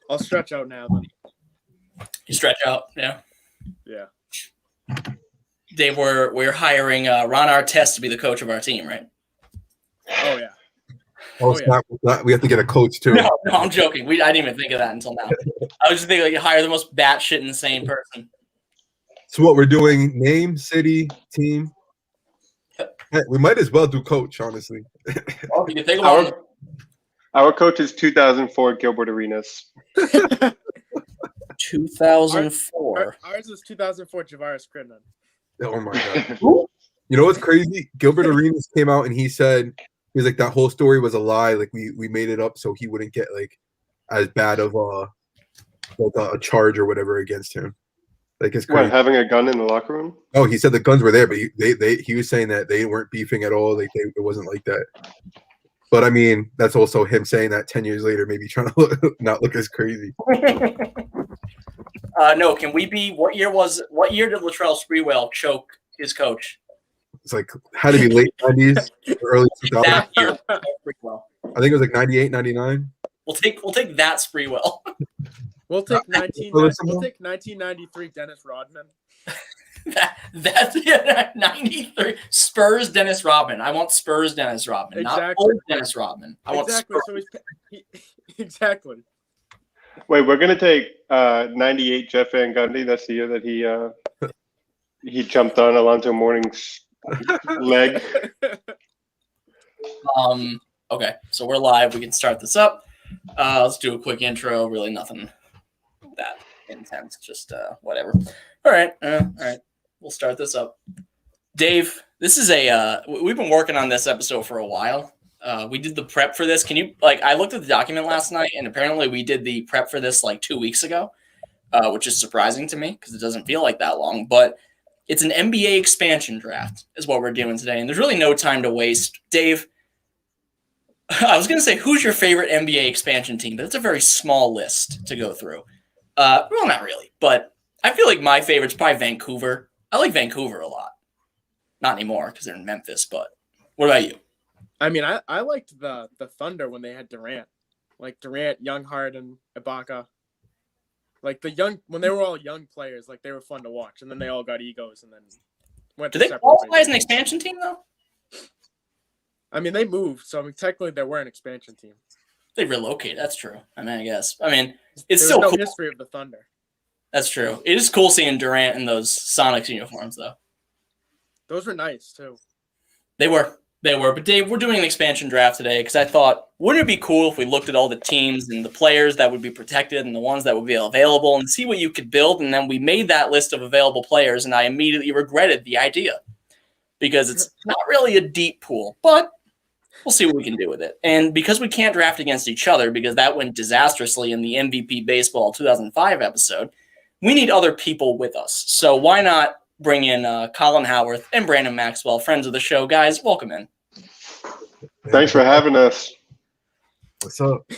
I'll stretch out now then. You stretch out, yeah. Yeah. Dave, we're hiring Ron Artest to be the coach of our team, right? Oh yeah. Oh, yeah. Not, we have to get a coach too. No, I'm joking. I didn't even think of that until now. I was just thinking, like, you hire the most batshit insane person. So what we're doing? Name, city, team. Hey, we might as well do coach, honestly. Oh, you can think about our coach is 2004 Gilbert Arenas. 2004. Ours is 2004 Javaris Crittenton. Oh my god! You know what's crazy? Gilbert Arenas came out and he said he was like that whole story was a lie. Like we made it up so he wouldn't get like as bad of a charge or whatever against him. Like it's crazy. What, having a gun in the locker room? Oh, he said the guns were there, but he was saying that they weren't beefing at all. Like it wasn't like that. But I mean, that's also him saying that 10 years later, maybe trying to not look as crazy. No, can we be? What year did Latrell Sprewell choke his coach? It's like had to be late 90s, early 2000s. That year, I think it was like 98, 99. We'll take that Sprewell. We'll take 1993 Dennis Rodman. That's 93 Spurs Dennis Rodman. I want Spurs Dennis Rodman, exactly. Not old Dennis Rodman. I want exactly. Spurs. So exactly. Wait, we're gonna take 98 Jeff Van Gundy. That's the year that he jumped on Alonzo Mourning's leg. Okay, so we're live. We can start this up. Let's do a quick intro. Really nothing that intense. Just whatever. All right. We'll start this up. Dave, this is we've been working on this episode for a while. We did the prep for this. Can you I looked at the document last night and apparently we did the prep for this like 2 weeks ago, which is surprising to me because it doesn't feel like that long, but it's an NBA expansion draft is what we're doing today. And there's really no time to waste. Dave, I was going to say, who's your favorite NBA expansion team? But it's a very small list to go through. Well, not really, but I feel like my favorite's probably Vancouver. I like Vancouver a lot. Not anymore because they're in Memphis, but what about you? I mean, I liked the Thunder when they had Durant. Like Durant, Young, Harden, Ibaka. Like when they were all young players, like they were fun to watch. And then they all got egos and then went Do to they separate qualify ways. as an expansion team, though? I mean, they moved, so I mean, technically they were an expansion team. They relocated. That's true. I mean, I guess. I mean, it's There's still no cool. history of the Thunder. That's true. It is cool seeing Durant in those Sonics uniforms, though. Those were nice, too. They were. But Dave, we're doing an expansion draft today because I thought, wouldn't it be cool if we looked at all the teams and the players that would be protected and the ones that would be available and see what you could build? And then we made that list of available players, and I immediately regretted the idea because it's not really a deep pool, but we'll see what we can do with it. And because we can't draft against each other because that went disastrously in the MVP Baseball 2005 episode, we need other people with us. So why not bring in Colin Howarth and Brandon Maxwell, friends of the show. Guys, welcome in. Thanks for having us. What's up?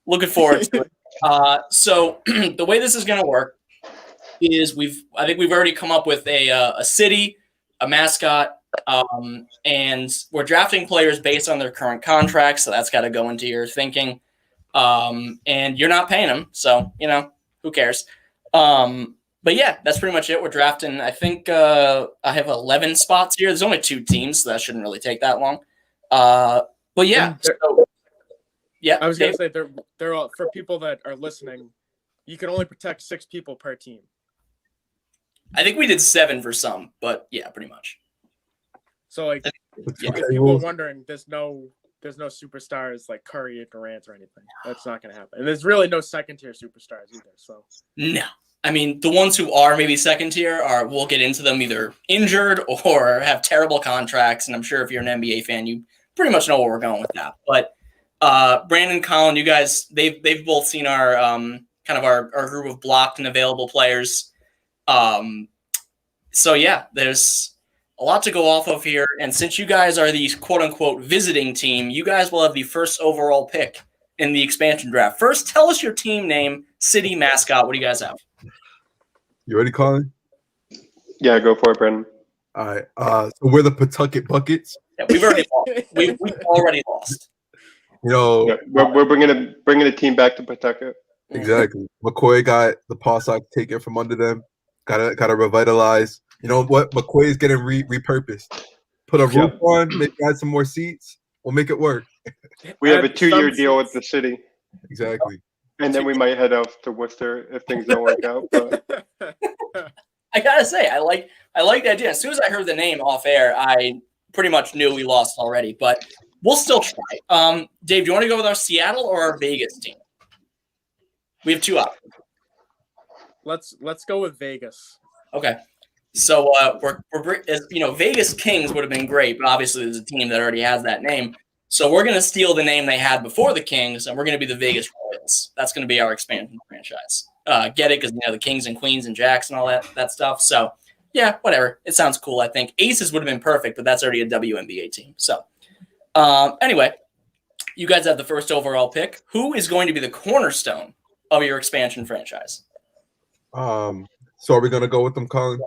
Looking forward to it. So the way this is going to work is I think we've already come up with a city, a mascot, and we're drafting players based on their current contracts. So that's got to go into your thinking. And you're not paying them, so who cares? But yeah, that's pretty much it. We're drafting. I think I have 11 spots here. There's only 2 teams, so that shouldn't really take that long. But yeah, yeah. I was gonna say they're all, for people that are listening. You can only protect 6 people per team. I think we did 7 for some, but yeah, pretty much. So if people are wondering, there's no superstars like Curry or Durant or anything. That's not gonna happen. And there's really no second tier superstars either. So no. I mean, the ones who are maybe second tier we'll get into them either injured or have terrible contracts. And I'm sure if you're an NBA fan, you pretty much know where we're going with that. But Brandon, Colin, you guys, they've both seen our kind of our group of blocked and available players. So yeah, there's a lot to go off of here. And since you guys are the quote unquote visiting team, you guys will have the first overall pick in the expansion draft. First, tell us your team name, city, mascot. What do you guys have? You ready, Colin? Yeah, go for it, Brendan. All right. So we're the Pawtucket Buckets. Yeah, we've already lost. We've already lost. Yeah, we're bringing a team back to Pawtucket. Exactly. McCoy got the paw sock taken from under them. Gotta revitalize. You know what? McCoy is getting repurposed. Put a roof Yep. on, maybe add some more seats. We'll make it work. We have a Add 2-year some deal with the seats. city, Exactly. and then we might head out to Worcester if things don't work out. But I gotta say, I like the idea. As soon as I heard the name off air, I pretty much knew we lost already, but we'll still try. Dave, do you want to go with our Seattle or our Vegas team? We have two options. Let's go with Vegas. Okay. So Vegas Kings would have been great, but obviously there's a team that already has that name. So we're going to steal the name they had before the Kings, and we're going to be the Vegas Royals. That's going to be our expansion franchise. Get it? Because the Kings and Queens and Jacks and all that stuff. So yeah, whatever. It sounds cool. I think Aces would have been perfect, but that's already a WNBA team. So anyway, you guys have the first overall pick. Who is going to be the cornerstone of your expansion franchise? So are we gonna go with them, Colin?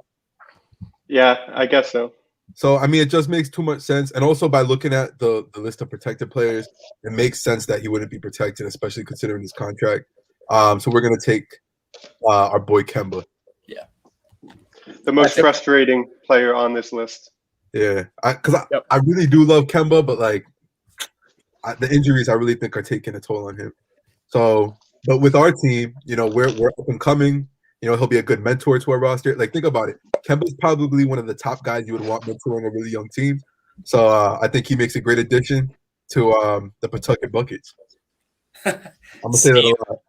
yeah, I guess so. So I mean, it just makes too much sense, and also by looking at the list of protected players, it makes sense that he wouldn't be protected, especially considering his contract. So we're gonna take our boy Kemba. The most frustrating player on this list. Yeah, because Yep. I really do love Kemba, but like the injuries, I really think are taking a toll on him. So, but with our team, we're up and coming. He'll be a good mentor to our roster. Like, think about it. Kemba's probably one of the top guys you would want mentoring a really young team. So I think he makes a great addition to the Pawtucket Buckets. I'm gonna say that a lot.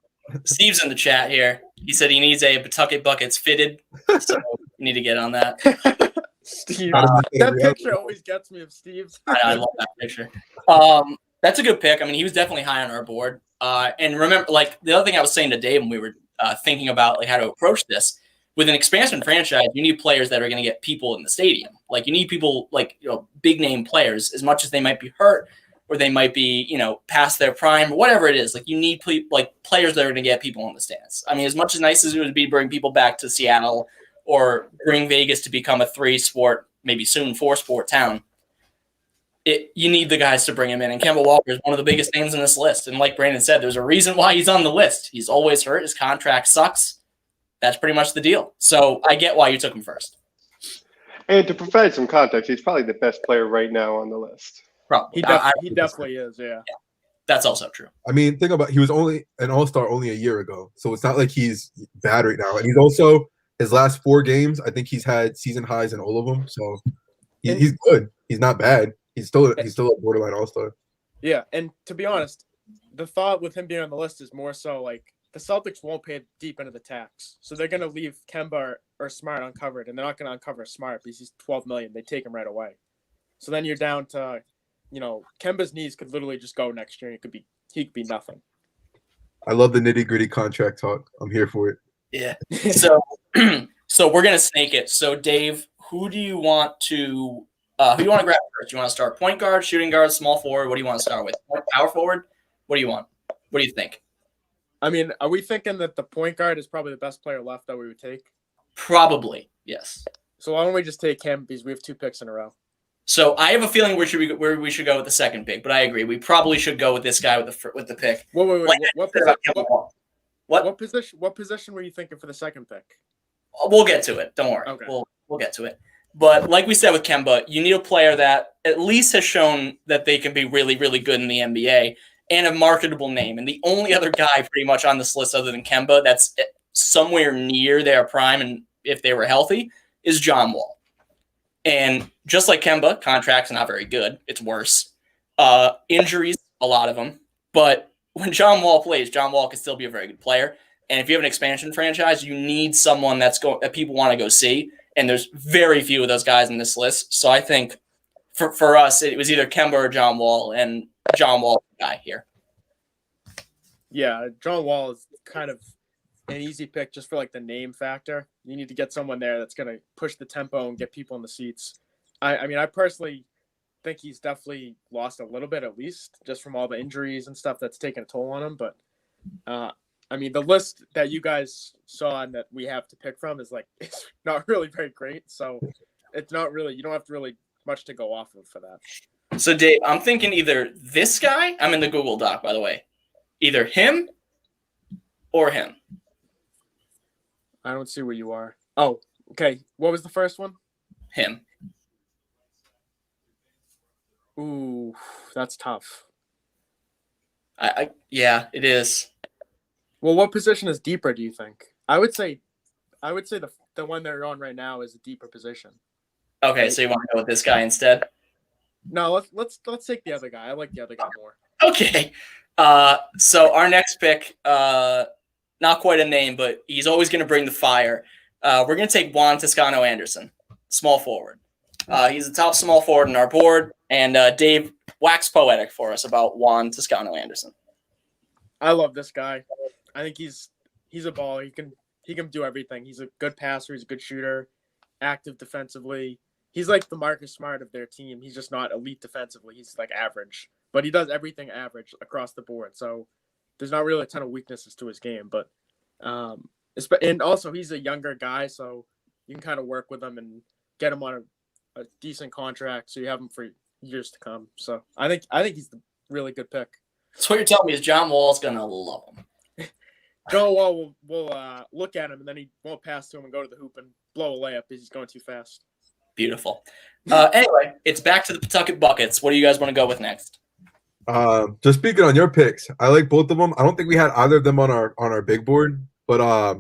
Steve's in the chat here. He said he needs a Pawtucket Buckets fitted, so you need to get on that. Steve, Gotta make it a that reality. picture always gets me of Steve's. I love that picture. That's a good pick. I mean, he was definitely high on our board. And remember, like the other thing I was saying to Dave when we were thinking about like how to approach this, with an expansion franchise, you need players that are going to get people in the stadium. Like you need people like big name players, as much as they might be hurt or they might be past their prime or whatever it is. Like you need players that are going to get people in the stands. I mean, as much as nice as it would be to bring people back to Seattle or bring Vegas to become a 3-sport, maybe soon 4-sport town. You need the guys to bring him in. And Kemba Walker is one of the biggest names in this list. And like Brandon said, there's a reason why he's on the list. He's always hurt. His contract sucks. That's pretty much the deal. So I get why you took him first. And to provide some context, he's probably the best player right now on the list. Probably. He definitely is, yeah. That's also true. I mean, think about he was only an all-star only a year ago. So it's not like he's bad right now. And he's also his last 4 games, I think he's had season highs in all of them. So he's good. He's not bad. He's still a borderline all-star. Yeah, and to be honest, the thought with him being on the list is more so like the Celtics won't pay deep into the tax. So they're going to leave Kemba or Smart uncovered, and they're not going to uncover Smart because he's $12 million. They take him right away. So then you're down to, Kemba's knees could literally just go next year, and he could be nothing. Uh, I love the nitty-gritty contract talk. I'm here for it. Yeah. So we're going to snake it. So Dave, who do you want to grab first? You want to start point guard, shooting guard, small forward? What do you want to start with? Power forward? What do you want? What do you think? I mean, are we thinking that the point guard is probably the best player left that we would take? Probably, yes. So why don't we just take him because we have 2 picks in a row? So I have a feeling where we should go with the second pick, but I agree. We probably should go with this guy with the pick. Wait. What? What position were you thinking for the second pick? We'll get to it. Don't worry. Okay. We'll get to it. But like we said with Kemba, you need a player that at least has shown that they can be really, really good in the NBA and a marketable name. And the only other guy pretty much on this list other than Kemba that's somewhere near their prime and if they were healthy is John Wall. And just like Kemba, contract's not very good. It's worse. Injuries, a lot of them. But when John Wall plays, John Wall can still be a very good player. And if you have an expansion franchise, you need someone that people want to go see. And there's very few of those guys in this list. So I think for us, it was either Kemba or John Wall, and John Wall is the guy here. Yeah, John Wall is kind of an easy pick just for like the name factor. You need to get someone there that's going to push the tempo and get people in the seats. I mean, I personally think he's definitely lost a little bit, at least just from all the injuries and stuff that's taken a toll on him. But I mean, the list that you guys saw and that we have to pick from is it's not really very great. So it's not really, you don't have to really much to go off of for that. So Dave, I'm thinking either this guy, I'm in the Google Doc, by the way, either him or him? I don't see where you are. Oh, okay. What was the first one? Him. Ooh, that's tough. Yeah, it is. Well, what position is deeper, do you think? I would say the one they're on right now is a deeper position. Okay, Right. so you want to go with this guy instead? No, let's take the other guy. I like the other guy more. Okay. So our next pick, not quite a name, but he's always going to bring the fire. We're going to take Juan Toscano Anderson, small forward. He's the top small forward on our board, and Dave, wax poetic for us about Juan Toscano Anderson. I love this guy. I think he's a baller. He can do everything. He's a good passer. He's a good shooter, active defensively. He's like the Marcus Smart of their team. He's just not elite defensively. He's like average, but he does everything average across the board. So there's not really a ton of weaknesses to his game. But and also he's a younger guy, so you can kind of work with him and get him on a decent contract, so you have him for years to come. So I think he's the really good pick. So what you're telling me is John Wall's going to love him. Joe Wall will look at him, and then he won't pass to him and go to the hoop and blow a layup because he's going too fast. Beautiful. Anyway, it's back to the Pawtucket Buckets. What do you guys want to go with next? Just speaking on your picks, I like both of them. I don't think we had either of them on our big board, but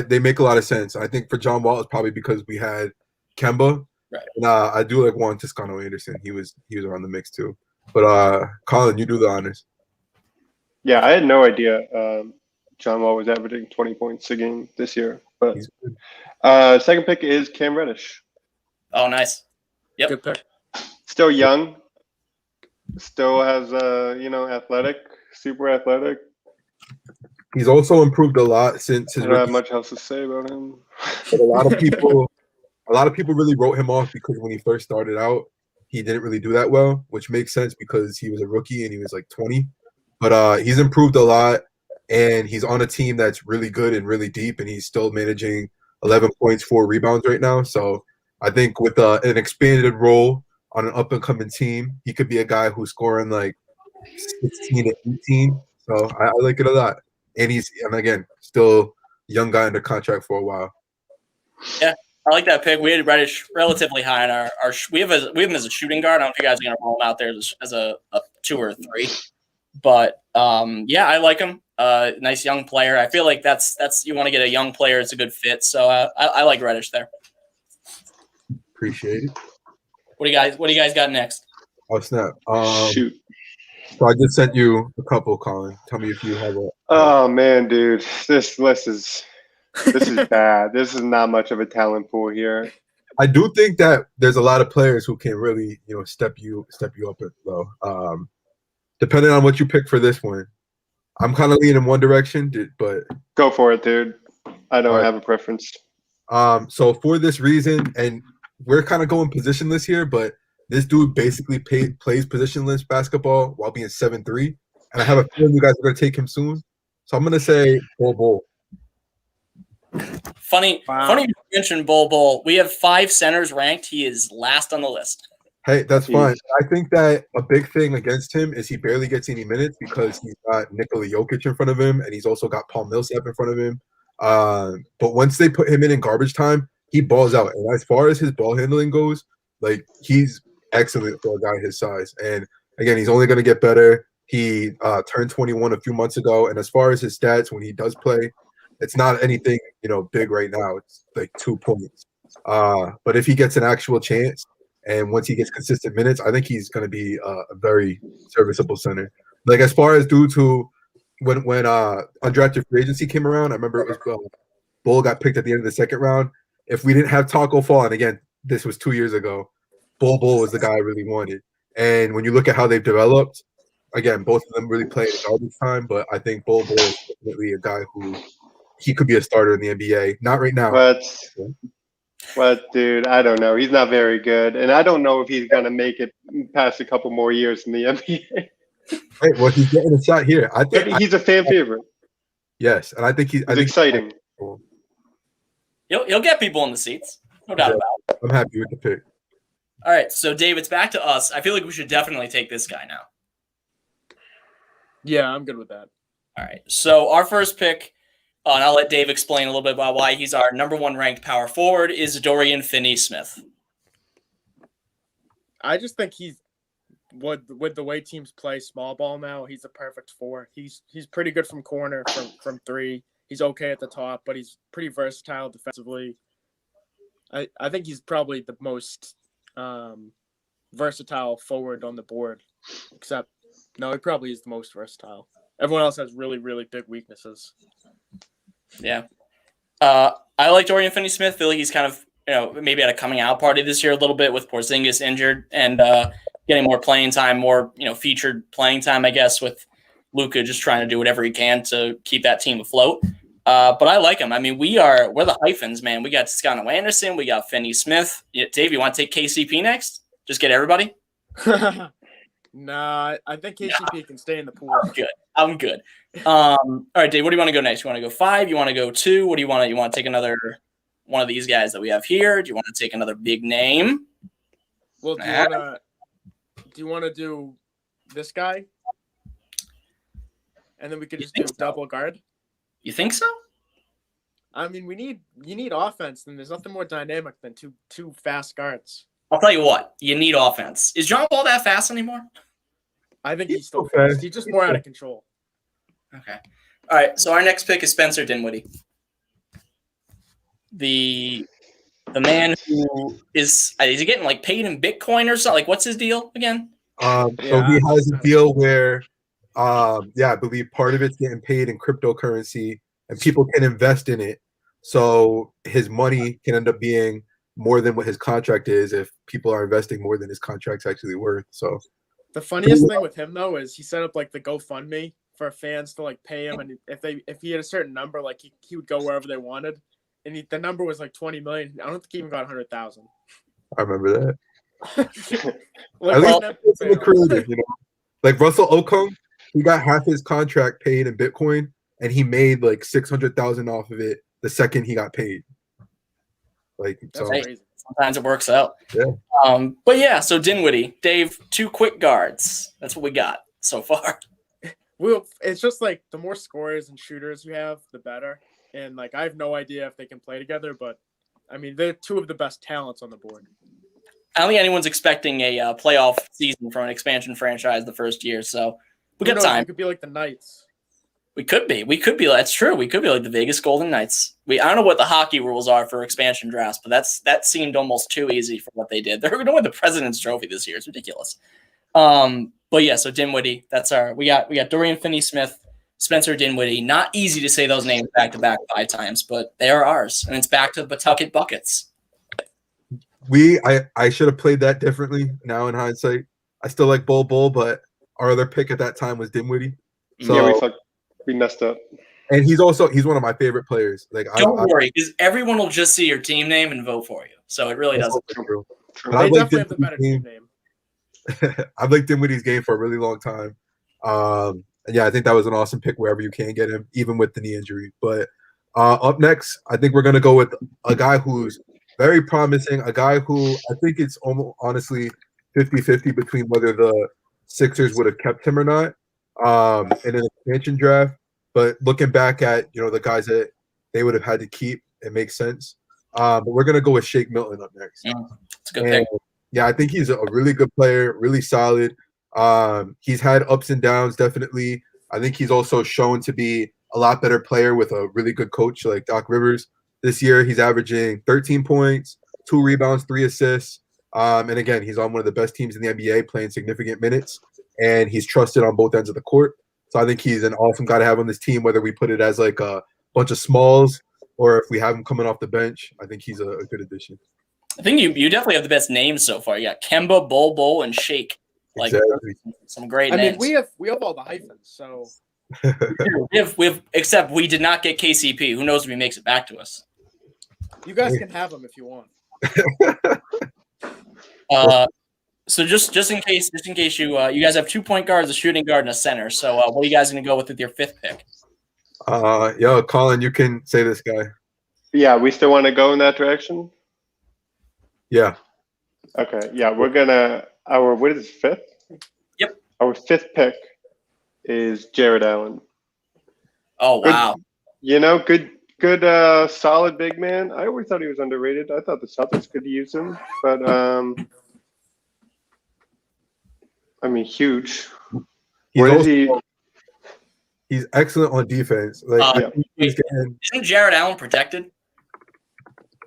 they make a lot of sense. I think for John Wall, it's probably because we had Kemba. Right. And I do like Juan Toscano Anderson. He was around the mix too. But Colin, you do the honors. Yeah, I had no idea John Wall was averaging 20 points a game this year. But He's good. second pick is Cam Reddish. Oh, nice. Yep. Good pick. Still young. Still has athletic, super athletic. He's also improved a lot since his I don't have rookie. much else to say about him. But a lot of people really wrote him off because when he first started out, he didn't really do that well, which makes sense because he was a rookie and he was like 20. But he's improved a lot, and he's on a team that's really good and really deep, and he's still managing 11 points, 4 rebounds right now. So I think with an expanded role on an up-and-coming team, he could be a guy who's scoring like 16 to 18. So I like it a lot. And again, still a young guy under contract for a while. Yeah, I like that pick. We had Reddish relatively high in our we have him as a shooting guard. I don't know if you guys are going to roll him out there as a 2 or a 3. But yeah, I like him. Nice young player. I feel like that's you want to get a young player. It's a good fit. So I like Reddish there. Appreciate it. What do you guys got next? Oh snap! Shoot. So I just sent you a couple, Colin. Tell me if you have a. Oh man, dude, this list is bad. This is not much of a talent pool here. I do think that there's a lot of players who can really, step you up though. Depending on what you pick for this one, I'm kind of leaning in one direction, but Go for it, dude. I don't All right. have a preference. So for this reason, and we're kind of going positionless here, but this dude basically plays positionless basketball while being 7'3", and I have a feeling you guys are going to take him soon. So I'm going to say Bol. Funny Wow. you mentioned Bol. We have 5 centers ranked. He is last on the list. Hey, that's fine. I think that a big thing against him is he barely gets any minutes because he's got Nikola Jokic in front of him, and he's also got Paul Millsap in front of him. But once they put him in garbage time, he balls out. And as far as his ball handling goes, like he's excellent for a guy his size. And again, he's only going to get better. He turned 21 a few months ago, and as far as his stats when he does play, it's not anything big right now. It's like 2 points. But if he gets an actual chance, and once he gets consistent minutes, I think he's going to be a very serviceable center. Like as far as dudes who, when undrafted free agency came around, I remember it was Bull got picked at the end of the second round. If we didn't have Taco Fall, and again, this was 2 years ago, Bull was the guy I really wanted. And when you look at how they've developed, again, both of them really play in garbage time, but I think Bull is definitely a guy who he could be a starter in the NBA. Not right now. But dude, I don't know. He's not very good, and I don't know if he's gonna make it past a couple more years in the NBA. Hey, well, he's getting a shot here. I But think he's a fan favorite. yes, and I think It's exciting. He'll get people in the seats. No doubt about it. I'm happy with the pick. All right, so Dave, it's back to us. I feel like we should definitely take this guy now. Yeah, I'm good with that. All right, so our first pick, and I'll let Dave explain a little bit about why he's our number 1 ranked power forward, is Dorian Finney-Smith. I just think he's with the way teams play small ball now, he's a perfect 4. He's pretty good from corner, from 3. He's okay at the top, but he's pretty versatile defensively. I think he's probably the most versatile forward on the board. Except, no, he probably is the most versatile. Everyone else has really, really big weaknesses. Yeah. I like Dorian Finney-Smith. Feel like he's kind of, maybe at a coming out party this year a little bit with Porzingis injured and getting more playing time, more, featured playing time, I guess, with Luka just trying to do whatever he can to keep that team afloat. But I like him. I mean, we're the hyphens, man. We got Scotto Anderson. We got Finney-Smith. Dave, you want to take KCP next? Just get everybody? Nah, I think KCP can stay in the pool. I'm good. All right, Dave, what do you want to go next? You want to go 5? You want to go 2? What do you want? You want to take another one of these guys that we have here? Do you want to take another big name? Well, do you want to do this guy? And then we could just do double guard? You think so? I mean, you need offense, and there's nothing more dynamic than two fast guards. I'll tell you what, you need offense. Is John Wall that fast anymore? I think he's still fast. He's just more out of control. Okay. All right, so our next pick is Spencer Dinwiddie. The man who is he getting like paid in Bitcoin or something? Like, what's his deal again? So he has a deal where I believe part of it's getting paid in cryptocurrency and people can invest in it. So his money can end up being more than what his contract is if people are investing more than his contract's actually worth. So the funniest thing with him though is he set up like the GoFundMe for fans to like pay him, and if he had a certain number, like he would go wherever they wanted, and the number was like 20 million. I don't think he even got 100,000. I remember that. Like, At least that's creative, Like Russell Okung, he got half his contract paid in Bitcoin, and he made like 600,000 off of it the second he got paid. Like, that's so crazy. Sometimes it works out. Yeah. But yeah, so Dinwiddie, Dave, 2 quick guards. That's what we got so far. Well, it's just like the more scorers and shooters you have, the better. And like I have no idea if they can play together, but I mean they're 2 of the best talents on the board. I don't think anyone's expecting a playoff season from an expansion franchise the first year, so we got time. It could be like the Knights. We could be. That's true. We could be like the Vegas Golden Knights. I don't know what the hockey rules are for expansion drafts, but that seemed almost too easy for what they did. They're going to win the President's Trophy this year. It's ridiculous. But yeah, so Dinwiddie, we got Dorian Finney-Smith, Spencer Dinwiddie. Not easy to say those names back to back 5 times, but they are ours, and it's back to Pawtucket buckets. I should have played that differently. Now in hindsight, I still like Bol Bol, but our other pick at that time was Dinwiddie. So Yeah, we messed up. and he's one of my favorite players. Like Don't worry, because everyone will just see your team name and vote for you. So it really doesn't. True. But They definitely have the better team name. I've liked Dinwiddie's game for a really long time. And yeah, I think that was an awesome pick wherever you can get him, even with the knee injury. But up next, I think we're going to go with a guy who's very promising, a guy who I think it's almost honestly 50-50 between whether the Sixers would have kept him or not in an expansion draft. But looking back at, the guys that they would have had to keep, it makes sense. But we're going to go with Shake Milton up next. It's a good pick. Yeah, I think he's a really good player, really solid. He's had ups and downs, definitely. I think he's also shown to be a lot better player with a really good coach like Doc Rivers. This year, he's averaging 13 points, 2 rebounds, 3 assists. And again, he's on one of the best teams in the NBA playing significant minutes, and he's trusted on both ends of the court. So I think he's an awesome guy to have on this team, whether we put it as like a bunch of smalls or if we have him coming off the bench. I think he's a good addition. I think you definitely have the best names so far. You got Kemba, Bol, and Shake. Like exactly. Some great I names. mean, we have all the hyphens, so we have except we did not get KCP. Who knows if he makes it back to us? you guys can have them if you want. So just in case you guys have 2 point guards, a shooting guard, and a center. So what are you guys going to go with your 5th pick? Colin, you can say this guy. Yeah, we still want to go in that direction? Yeah. Okay, yeah, we're gonna what is it, 5th? Yep. Our 5th pick is Jared Allen. Oh wow, Good, solid big man. I always thought he was underrated. I thought the Celtics could use him, but I mean, huge. He's Where also, does he? he's excellent on defense. Like Uh, I think he's getting, Isn't Jared Allen protected?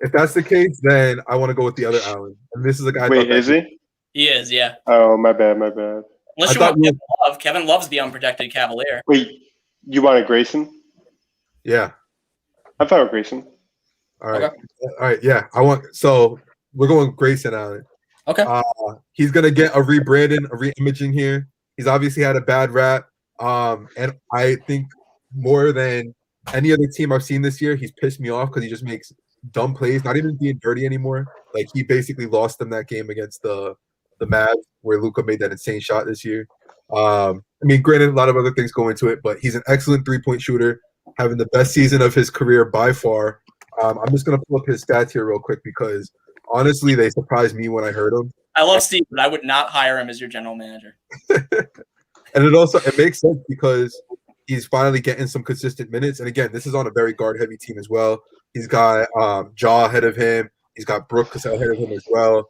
if that's the case, then I want to go with the other Allen. And this is a guy. I Wait, thought that- is he? He is, yeah. Oh, my bad. Unless I you thought want we- Kevin Love. Kevin Love's the unprotected Cavalier. Wait, you wanted Grayson? Yeah. I'm fine with Grayson. All right. Okay. All right. Yeah. So we're going Grayson Allen. Okay. He's gonna get a rebranding, a reimaging here. He's obviously had a bad rap. And I think more than any other team I've seen this year, he's pissed me off because he just makes dumb plays, not even being dirty anymore. Like he basically lost them that game against the Mavs where Luka made that insane shot this year. I mean, granted, a lot of other things go into it, but he's an excellent 3-point shooter, having the best season of his career by far. I'm just gonna pull up his stats here real quick because honestly, they surprised me when I heard them. I love Steve, but I would not hire him as your general manager. And it makes sense because he's finally getting some consistent minutes. And again, this is on a very guard heavy team as well. He's got Jaw ahead of him. He's got Brooks ahead of him as well.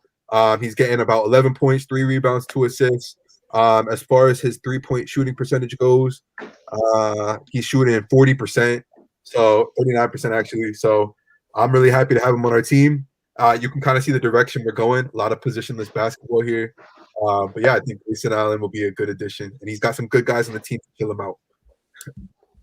He's getting about 11 points, 3 rebounds, 2 assists. As far as his 3-point shooting percentage goes, he's shooting 40%, so 39% actually. So I'm really happy to have him on our team. You can kind of see the direction we're going. A lot of positionless basketball here. But yeah, I think Grayson Allen will be a good addition, and he's got some good guys on the team to kill him out.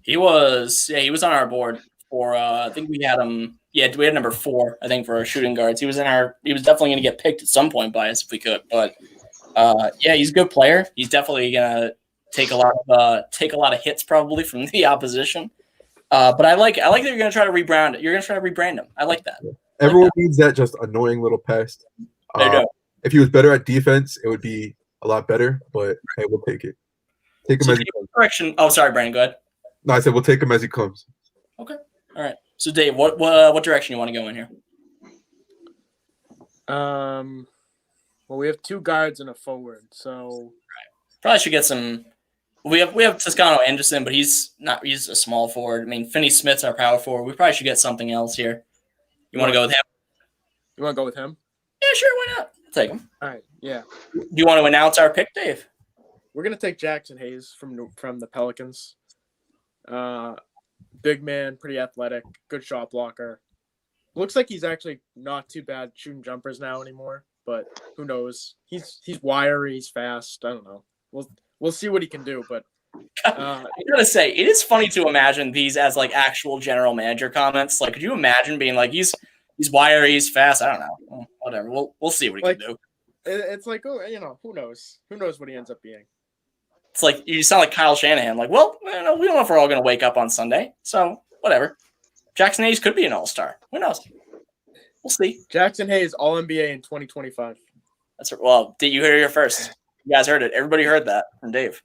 He was on our board for I think we had him. Yeah, we had number 4, I think, for our shooting guards. He was definitely going to get picked at some point by us if we could. But yeah, he's a good player. He's definitely going to take a lot of hits probably from the opposition. But I like that you're going to try to rebrand it. You're going to try to rebrand him. I like that. Everyone needs that just annoying little pest. They do. If he was better at defense, it would be a lot better. But hey, we'll take it. Take him So as he comes. correction. Oh, sorry, Brandon. Go ahead. No, I said we'll take him as he comes. Okay. All right. So Dave, what direction you want to go in here? Well, we have 2 guards and a forward, so Probably should get some. We have Toscano Anderson, but he's a small forward. I mean, Finney Smith's our power forward. We probably should get something else here. You want to go with him? you want to go with him? Yeah, sure. Why not? I'll take him. All right, yeah. Do you want to announce our pick, Dave? We're gonna take Jackson Hayes from the Pelicans. Big man, pretty athletic, good shot blocker. Looks like he's actually not too bad shooting jumpers now anymore, but who knows? He's wiry, he's fast. I don't know. We'll see what he can do, but I gotta say, it is funny to imagine these as like actual general manager comments. Like, could you imagine being like, he's wiry, he's fast? I don't know. Well, whatever. We'll see what he can do. it's like, oh, who knows? Who knows what he ends up being? It's like you sound like Kyle Shanahan. Like, well, we don't know if we're all gonna wake up on Sunday, so whatever. Jackson Hayes could be an all-star. Who knows? We'll see. Jackson Hayes, All NBA in 2025. That's well. Did you hear it here first? You guys heard it. Everybody heard that from Dave.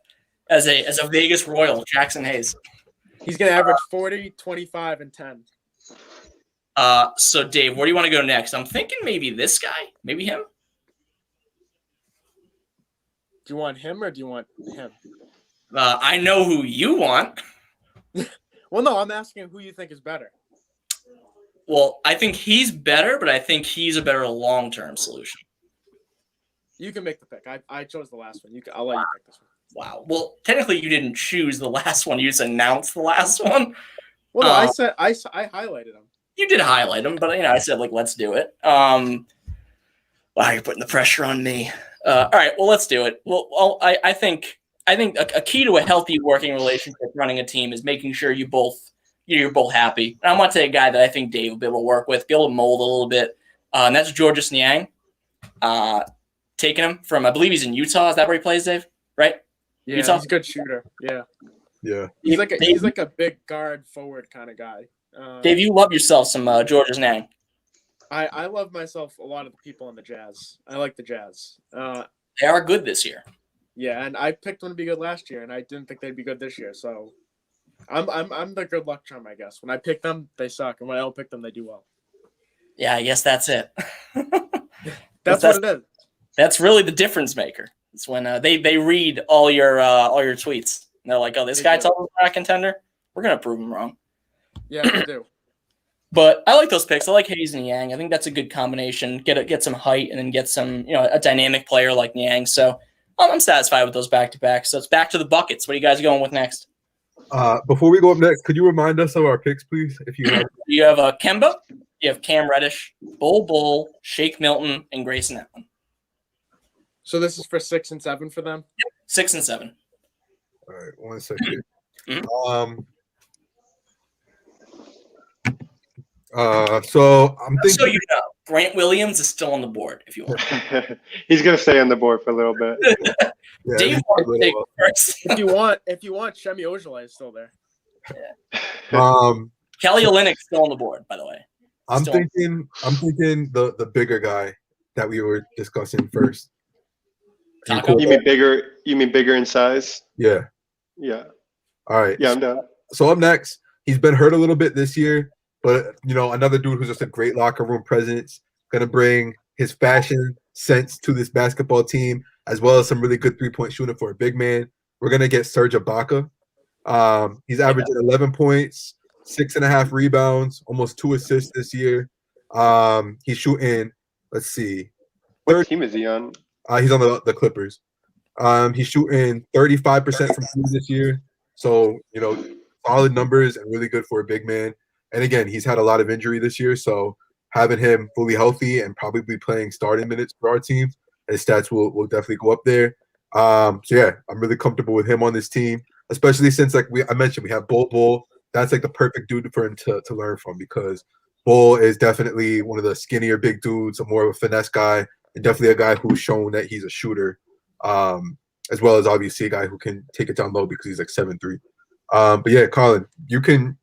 As a Vegas Royal, Jackson Hayes. He's gonna average 40, 25, and 10. So Dave, where do you want to go next? I'm thinking maybe this guy, maybe him. Do you want him or do you want him? I know who you want. Well, no, I'm asking who you think is better. Well, I think he's better, but I think he's a better long-term solution. You can make the pick. I chose the last one. I'll let you pick this one. Wow. Well, technically, you didn't choose the last one. You just announced the last one. Well, no, I said I highlighted him. You did highlight him, but I said like let's do it. Wow, you're putting the pressure on me. All right, well let's do it. Well, I think a key to a healthy working relationship running a team is making sure you're both happy. And I want to take a guy that I think Dave will be able to work with, be able to mold a little bit, and that's Georges Niang. Taking him from, I believe he's in Utah. Is that where he plays, Dave? Right? Yeah, Utah? he's a good shooter. Yeah, Yeah. he's like a big guard forward kind of guy. Dave, you love yourself some Georges Niang. I love myself a lot of the people on the Jazz. I like the Jazz. They are good this year. Yeah, and I picked them to be good last year, and I didn't think they'd be good this year. So, I'm the good luck charm, I guess. When I pick them, they suck, and when I don't pick them, they do well. Yeah, I guess that's it. That's what it is. That's really the difference maker. It's when they read all your tweets. And they're like, oh, this guy told us we're not a contender. We're gonna prove him wrong. Yeah, I do. But I like those picks. I like Hayes and Yang. I think that's a good combination. Get some height and then get some, a dynamic player like Yang. So I'm satisfied with those back-to-backs. So it's back to the buckets. What are you guys going with next? Before we go up next, could you remind us of our picks, please? If you have. You have Kemba, you have Cam Reddish, Bull, Shake Milton, and Grayson Allen. So this is for 6 and 7 for them? 6 and 7. All right, 1 second. Mhm. So I'm thinking. So Grant Williams is still on the board if you want. He's gonna stay on the board for a little bit. Yeah, Dave he's wants a to take little- first. If you want, Shemi Ojala is still there. Kelly Olynyk's still on the board, by the way. I'm Still. thinking the bigger guy that we were discussing first. You Taco? cool? You mean bigger in size? Yeah. Yeah. All right. Yeah, I'm done. So up next, he's been hurt a little bit this year, but another dude who's just a great locker room presence, gonna bring his fashion sense to this basketball team, as well as some really good 3-point shooting for a big man. We're gonna get Serge Ibaka. He's averaging 11 points, 6.5 rebounds, almost 2 assists this year. He's shooting. Let's see. What team is he on? He's on the Clippers. He's shooting 35% from three this year. So, solid numbers and really good for a big man. And again, he's had a lot of injury this year. So having him fully healthy and probably playing starting minutes for our team, his stats will definitely go up there. So yeah, I'm really comfortable with him on this team, especially since I mentioned, we have Bull. That's like the perfect dude for him to learn from, because Bull is definitely one of the skinnier big dudes, a more of a finesse guy, and definitely a guy who's shown that he's a shooter, as well as obviously a guy who can take it down low because he's like 7'3". But yeah, Colin, you can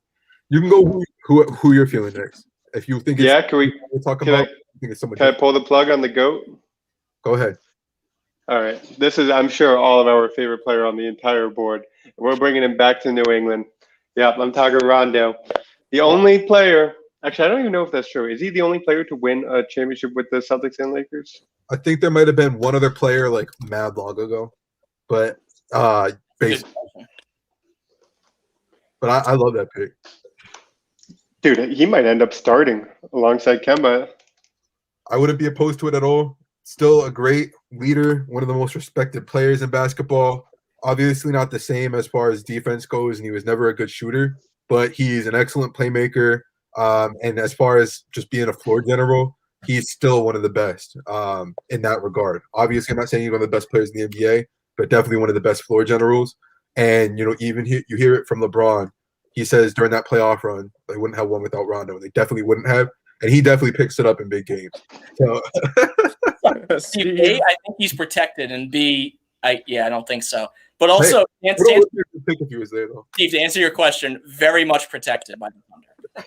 go who you're feeling next. If you think Yeah, can we? we'll talk Can about, I, I think it's someone can I different. pull the plug on the GOAT? Go ahead. All right. This is, I'm sure, all of our favorite player on the entire board. We're bringing him back to New England. Yeah, I'm talking Rondo. The only player, actually, I don't even know if that's true. Is he the only player to win a championship with the Celtics and Lakers? I think there might have been one other player like mad long ago, but basically, but I love that pick. Dude, he might end up starting alongside Kemba. I wouldn't be opposed to it at all. Still a great leader, one of the most respected players in basketball. Obviously not the same as far as defense goes, and he was never a good shooter, but he's an excellent playmaker. And as far as just being a floor general, he's still one of the best in that regard. Obviously, I'm not saying he's one of the best players in the NBA, but definitely one of the best floor generals. And, even you hear it from LeBron. He says during that playoff run, they wouldn't have won without Rondo. And they definitely wouldn't have. And he definitely picks it up in big games. So, Steve, A, I think he's protected, and B, I don't think so. But also, I don't pick if he was there, though. Steve, to answer your question, very much protected by the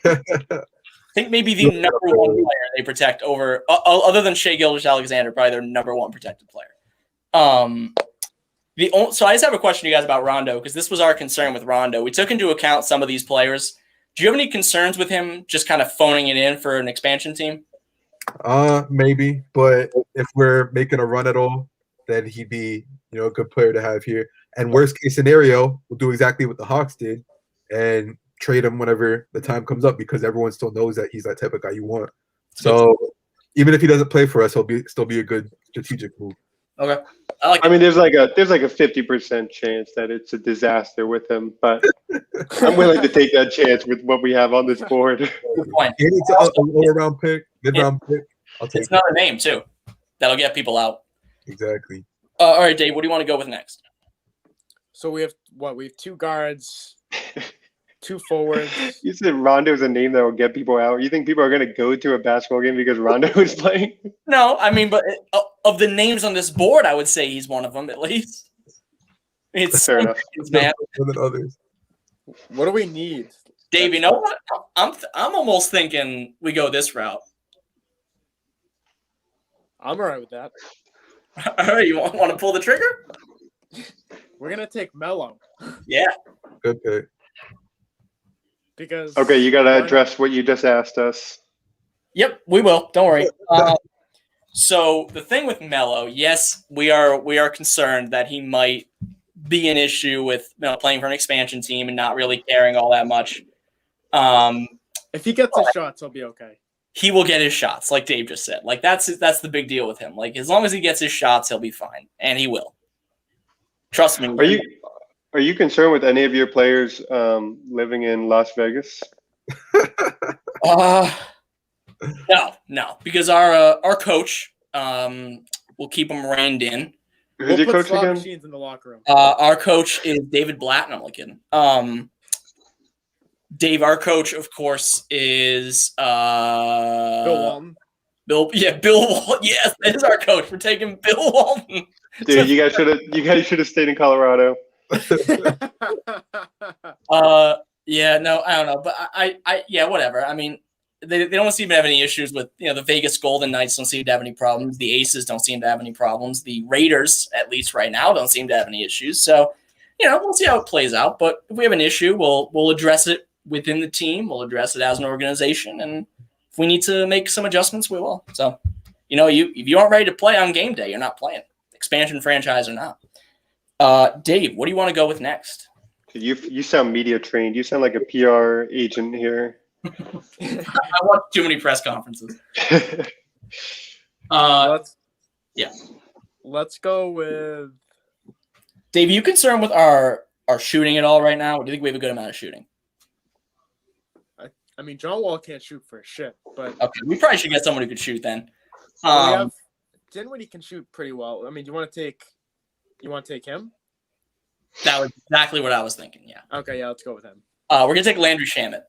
Thunder. I think maybe the number one player they protect over, other than Shai Gilgeous-Alexander, probably their number one protected player. So I just have a question to you guys about Rondo, because this was our concern with Rondo. We took into account some of these players. Do you have any concerns with him just kind of phoning it in for an expansion team? Maybe, but if we're making a run at all, then he'd be, a good player to have here. And worst case scenario, we'll do exactly what the Hawks did and trade him whenever the time comes up, because everyone still knows that he's that type of guy you want. So even if he doesn't play for us, he'll still be a good strategic move. Okay. I mean, there's like a 50% chance that it's a disaster with him, but I'm willing to take that chance with what we have on this board. Good point. And it's a lower round pick, mid round pick. I'll take It's another name too. That'll get people out. Exactly. All right, Dave, what do you want to go with next? So we have 2 guards, 2 forwards. You said Rondo's a name that will get people out. You think people are going to go to a basketball game because Rondo is playing? No, I mean, but of the names on this board, I would say he's one of them at least. It's Fair enough. man. More than others. What do we need? Dave, you know what? I'm almost thinking we go this route. I'm all right with that. All right, you want to pull the trigger? We're going to take Melo Yeah. Good pick. because Okay, you got to address what you just asked us. Yep, we will. Don't worry. So the thing with Melo, yes, we are concerned that he might be an issue with playing for an expansion team and not really caring all that much. If he gets his shots, he'll be okay. He will get his shots, like Dave just said. Like that's the big deal with him. Like as long as he gets his shots, he'll be fine, and he will. Trust me. Are you concerned with any of your players living in Las Vegas? No, because our coach will keep them reined in. Who's your We'll put coach slot again? machines in the locker room. Our coach is David Blatt. No, I'm only kidding. Dave, our coach, of course, is Bill Walton. Bill Walton. Yes, that is our coach. We're taking Bill Walton. Dude, you guys should have stayed in Colorado. Yeah, no, I don't know, but I yeah, whatever. I mean, they don't seem to have any issues with, the Vegas Golden Knights don't seem to have any problems. The Aces don't seem to have any problems. The Raiders, at least right now, don't seem to have any issues. So, we'll see how it plays out. But if we have an issue, we'll address it within the team. We'll address it as an organization, and if we need to make some adjustments, we will. So, if you aren't ready to play on game day, you're not playing. Expansion franchise or not. Dave, what do you want to go with next? You sound media trained. You sound like a PR agent here. I watch too many press conferences. Let's go with Dave. Are you concerned with our shooting at all right now? Or do you think we have a good amount of shooting? I mean, John Wall can't shoot for shit, but Okay, we probably should get someone who could shoot then. we have Dinwiddie can shoot pretty well. I mean, you want to take him? That was exactly what I was thinking. Yeah. Okay, yeah, let's go with him. We're gonna take Landry Shamet,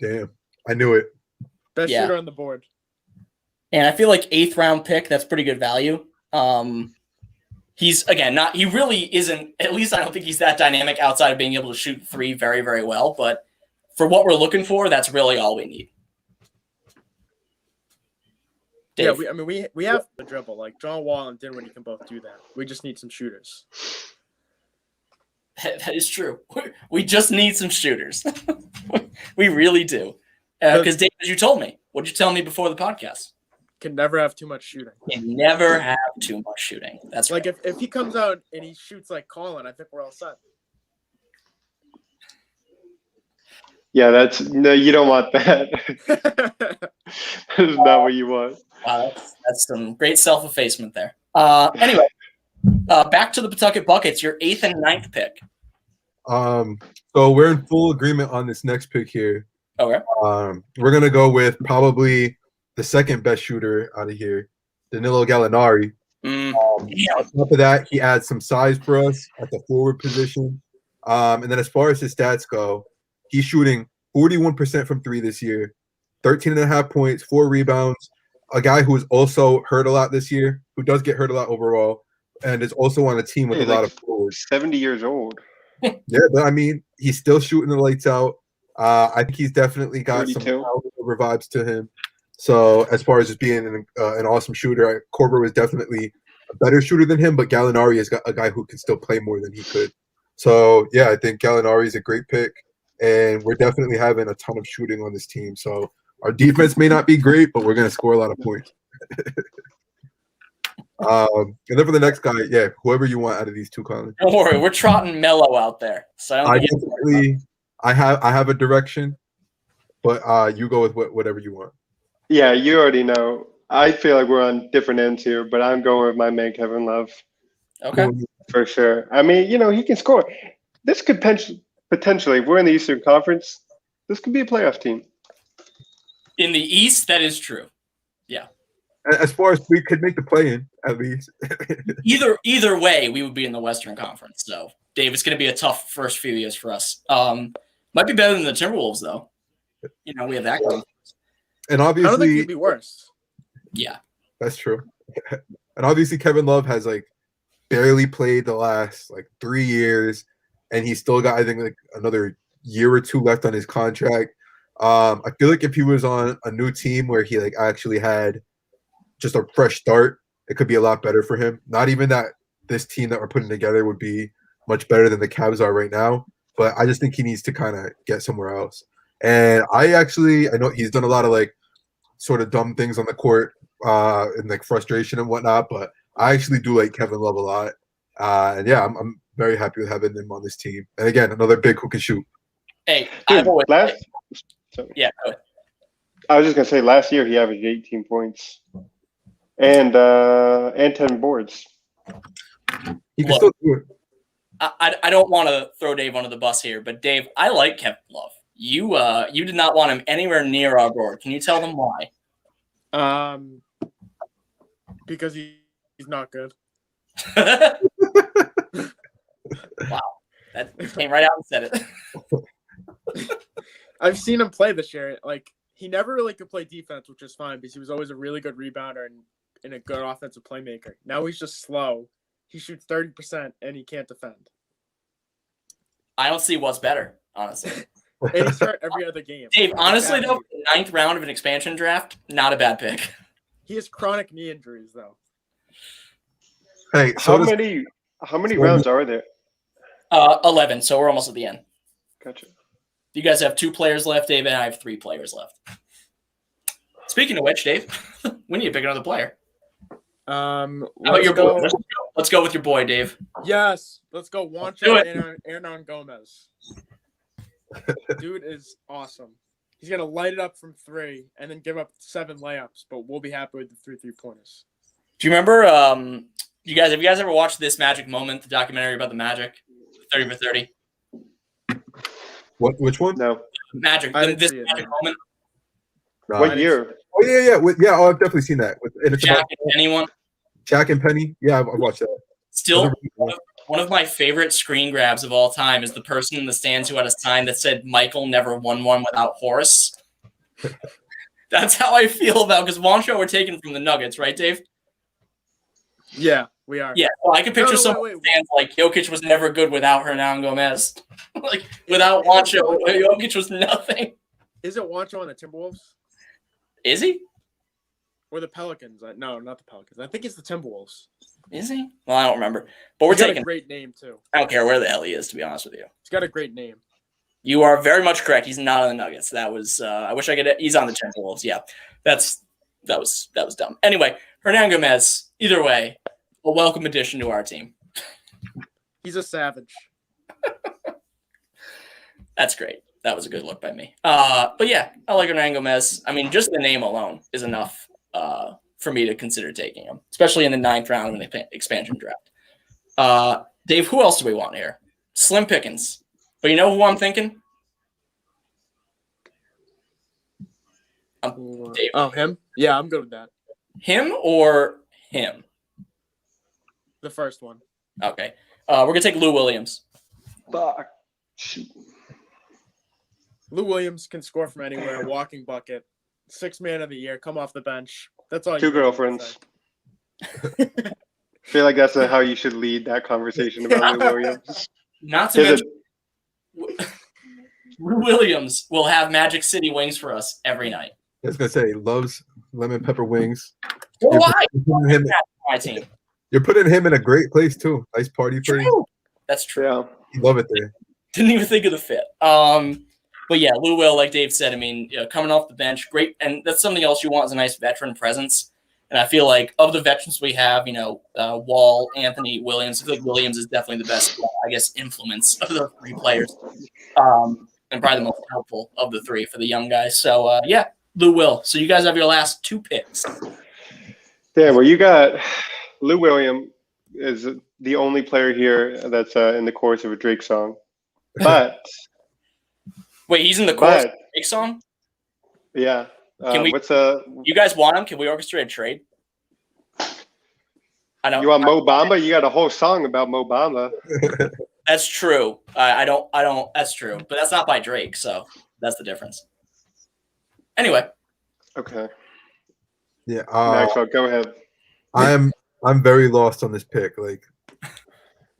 Damn, I knew it. Best Yeah. shooter on the board. and I feel like 8th round pick. That's pretty good value. He's again he really isn't. At least I don't think he's that dynamic outside of being able to shoot three very, very well. But for what we're looking for, that's really all we need. Dave. Yeah, we have the dribble. Like John Wall and Dinwiddie can both do that. We just need some shooters. That is true. We just need some shooters. We really do. Because Dave, as you told me, what did you tell me before the podcast? Can never have too much shooting. You never have too much shooting. That's Like right. if he comes out and he shoots like Colin, I think we're all set. Yeah, no, you don't want that. That is not what you want. Wow, that's some great self-effacement there. Anyway, back to the Pawtucket Buckets, your 8th and 9th pick. So we're in full agreement on this next pick here. Okay. We're gonna go with probably the second best shooter out of here, Danilo Gallinari. Yeah. On top of that, he adds some size for us at the forward position. And then as far as his stats go, he's shooting 41% from three this year, 13.5 points, 4 rebounds. A guy who is also hurt a lot this year, who does get hurt a lot overall, and is also on a team with He's a lot like of forwards. 70 years old. Yeah, but I mean, he's still shooting the lights out. I think he's definitely got 32. some over vibes to him. So as far as just being an awesome shooter, Korver was definitely a better shooter than him, but Gallinari is a guy who can still play more than he could. So yeah, I think Gallinari is a great pick, and we're definitely having a ton of shooting on this team. So our defense may not be great, but we're going to score a lot of points. And then for the next guy, yeah, whoever you want out of these two, Colin. Don't worry, we're trotting Mello out there. So I have a direction, but you go with whatever you want. Yeah, you already know. I feel like we're on different ends here, but I'm going with my man, Kevin Love, Okay. for sure. I mean, he can score. This could potentially, if we're in the Eastern Conference, this could be a playoff team. In the East, that is true. As far as we could make the play-in, at least. Either way, we would be in the Western Conference. So, Dave, it's going to be a tough first few years for us. Might be better than the Timberwolves, though. We have that going. And I don't think obviously, it'd be worse. Yeah. that's true. And obviously, Kevin Love has barely played the last 3 years, and he's still got, I think, another year or two left on his contract. I feel like if he was on a new team where he actually had just a fresh start, it could be a lot better for him. Not even that this team that we're putting together would be much better than the Cavs are right now, but I just think he needs to kind of get somewhere else. And I know he's done a lot of sort of dumb things on the court and frustration and whatnot, but I actually do like Kevin Love a lot. And yeah, I'm very happy with having him on this team. And again, another big who can shoot. Hey, Dude, I've always sorry. yeah. Go ahead. I was just gonna say last year he averaged 18 points and 10 boards. He can Look. still do it. I don't want to throw Dave under the bus here, but Dave, I like Kevin Love. You did not want him anywhere near our board. Can you tell them why? Because he's not good. Wow, that you came right out and said it. I've seen him play this year. Like, he never really could play defense, which is fine because he was always a really good rebounder and a good offensive playmaker. Now he's just slow. He shoots 30% and he can't defend. I don't see what's better, honestly. And he's hurt every other game. Dave, honestly Bad though, knee. the 9th round of an expansion draft, not a bad pick. He has chronic knee injuries though. Hey, How so does, many rounds are there? 11, so we're almost at the end. Gotcha. You guys have 2 players left, Dave, and I have 3 players left. Speaking of which, Dave, we need to pick another player. How about your boy? Let's go with your boy, Dave. Yes, let's go. Do Juancho it. Hernan Gomez. Dude is awesome. He's gonna light it up from 3 and then give up 7 layups, but we'll be happy with the 3 3-pointers. Do you remember? Have you guys ever watched This Magic Moment, the documentary about the Magic, 30 for 30? which one? No. Magic, I didn't this see it, Magic no. Moment. What year? Oh yeah. Oh, I've definitely seen that. And it's Jack about and anyone? Jack and Penny. Yeah, I've watched that. Still, one of my favorite screen grabs of all time is the person in the stands who had a sign that said "Michael never won one without Horace." That's how I feel about because Juancho were taken from the Nuggets, right, Dave? Yeah, we are. Yeah, well, I can picture No, some wait. fans like Jokic was never good without Hernan Gomez. Like without Juancho, Jokic was nothing. Is it Juancho on the Timberwolves Is he? or the Pelicans? No, not the Pelicans. I think it's the Timberwolves. Is he? Well, I don't remember. But we're He's got taking. a great name too. I don't care where the hell he is, to be honest with you. He's got a great name. You are very much correct. He's not on the Nuggets. That was. I wish I could. He's on the Timberwolves. Yeah, that was dumb. Anyway, Hernan Gomez. Either way, a welcome addition to our team. He's a savage. That's great. That was a good look by me. But yeah, I like Hernan Gomez. I mean, just the name alone is enough for me to consider taking him, especially in the 9th round of an expansion draft. Dave, who else do we want here? Slim pickings. But you know who I'm thinking? Dave. Oh, him? Yeah, I'm good with that. Him or him? The first one. Okay. We're going to take Lou Williams. Fuck. Shoot. Lou Williams can score from anywhere, walking bucket, 6th man of the year, come off the bench. That's all. 2 girlfriends. I feel like that's how you should lead that conversation about Lou Williams. Not to mention, Lou Williams will have Magic City wings for us every night. I was gonna say he loves lemon pepper wings. Well, why? Him, My team. you're putting him in a great place too. Nice party place. True. That's true. Yeah. You love it there. Didn't even think of the fit. But yeah, Lou Will, like Dave said, I mean, coming off the bench, great, and that's something else you want is a nice veteran presence. And I feel like of the veterans we have, Wall, Anthony, Williams. I feel like Williams is definitely the best, I guess, influence of the 3 players, and probably the most helpful of the 3 for the young guys. So yeah, Lou Will. So you guys have your last 2 picks. Yeah, well, you got Lou Williams is the only player here that's in the chorus of a Drake song. But Wait, he's in the chorus of the Drake song? yeah. Can we? What's You guys want him? Can we orchestrate a trade? I don't. you want Mo Bamba? You got a whole song about Mo Bamba. That's true. I don't. That's true. But that's not by Drake, so that's the difference. Anyway, Okay. Yeah. Maxwell, go ahead. I'm very lost on this pick. Like,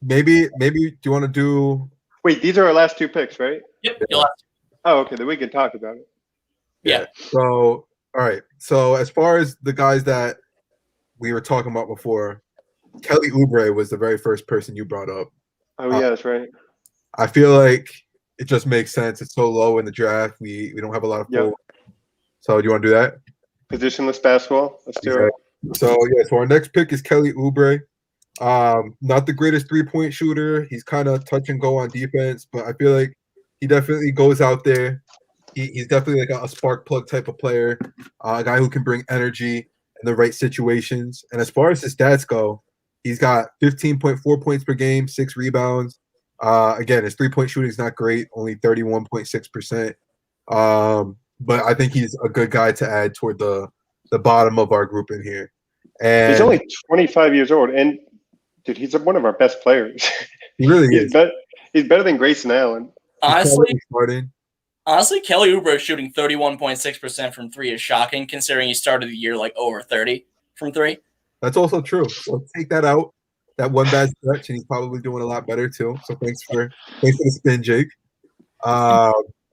maybe do you want to do? Wait, these are our last 2 picks, right? yep. You'll have to. Oh, okay. Then we can talk about it. Yeah. So, all right. So, as far as the guys that we were talking about before, Kelly Oubre was the very first person you brought up. Oh, yeah, that's right. I feel like it just makes sense. It's so low in the draft. We don't have a lot of Yep. forward. So, do you want to do that? Positionless basketball. Let's do it. So, yeah. So our next pick is Kelly Oubre. Not the greatest 3-point shooter. He's kind of touch and go on defense, but I feel like He definitely goes out there. He's definitely like a spark plug type of player, a guy who can bring energy in the right situations. And as far as his stats go, he's got 15.4 points per game, 6 rebounds. Again, his 3-point shooting is not great, only 31.6%. But I think he's a good guy to add toward the bottom of our group in here. And He's only 25 years old, and dude, he's one of our best players. he really is. He's better than Grayson Allen. Honestly, Kelly Oubre shooting 31.6% from 3 is shocking, considering he started the year like over 30 from 3. That's also true. So take that out. That one bad stretch, and he's probably doing a lot better too. So thanks for the spin, Jake.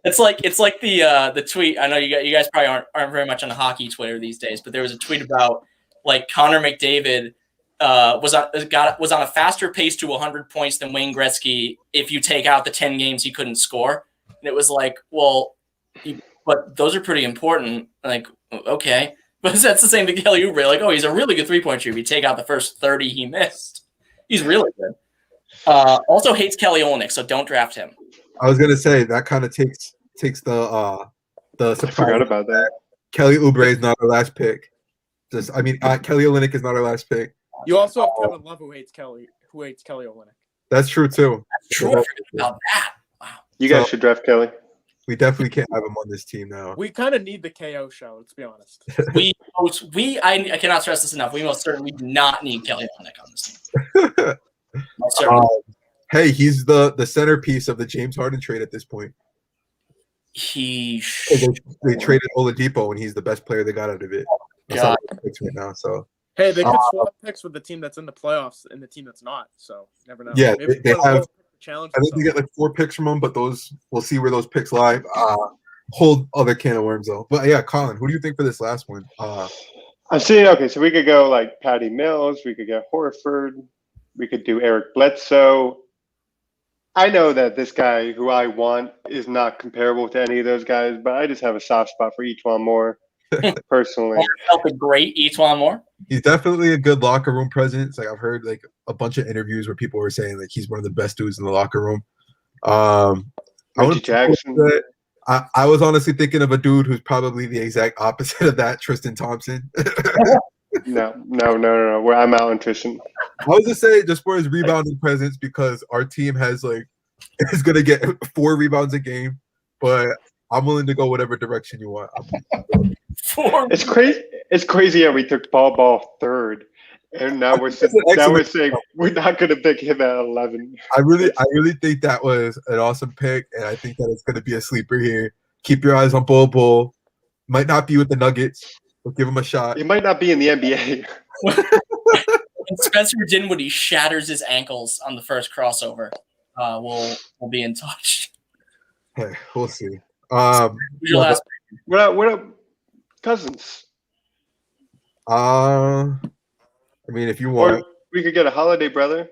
It's like the tweet. I know you guys probably aren't very much on hockey Twitter these days, but there was a tweet about like Connor McDavid was on a faster pace to 100 points than Wayne Gretzky if you take out the 10 games he couldn't score. And it was like, well, but those are pretty important. Like, okay. But that's the same thing Kelly Oubre. Like, oh, he's a really good 3-point shooter. If you take out the first 30 he missed, he's really good. Also hates Kelly Olynyk, so don't draft him. I was gonna say that kind of takes the surprise. I forgot about that. Kelly Oubre is not our last pick. Kelly Olynyk is not our last pick. You also have Kevin Love who hates Kelly Olynyk. That's true too. That's true. I forgot about that. Wow. You guys should draft Kelly. We definitely can't have him on this team now. We kind of need the KO show. Let's be honest. I cannot stress this enough. We most certainly do not need Kelly Olynyk on this team. Hey, he's the centerpiece of the James Harden trade at this point. They traded Oladipo, and he's the best player they got out of it. God. Right now, so hey, they could swap picks with the team that's in the playoffs and the team that's not. So you never know. Yeah, maybe they have. Challenge. I think we get like 4 picks from them, but those we'll see where those picks lie. Hold other can of worms though. But yeah, Colin, who do you think for this last one? I'm seeing. Okay, so we could go like Patty Mills. We could get Horford. We could do Eric Bledsoe. I know that this guy who I want is not comparable to any of those guys, but I just have a soft spot for Etuan Moore, personally. Felt a great Etuan Moore. He's definitely a good locker room presence. Like I've heard like a bunch of interviews where people were saying like he's one of the best dudes in the locker room. Reggie Jackson. I was honestly thinking of a dude who's probably the exact opposite of that, Tristan Thompson. No. I'm out on Tristan. I was just saying just for his rebounding presence because our team is gonna get 4 rebounds a game, but I'm willing to go whatever direction you want. It's crazy. It's crazy how we took Ball third, and now we're saying we're not going to pick him at 11. I really think that was an awesome pick, and I think that it's going to be a sleeper here. Keep your eyes on Bol. Might not be with the Nuggets, but give him a shot. He might not be in the NBA. When Spencer Dinwiddie shatters his ankles on the first crossover, we'll be in touch. Hey, we'll see. Who's your last pick? What up, Cousins? I mean, if you want, or we could get a Holiday brother.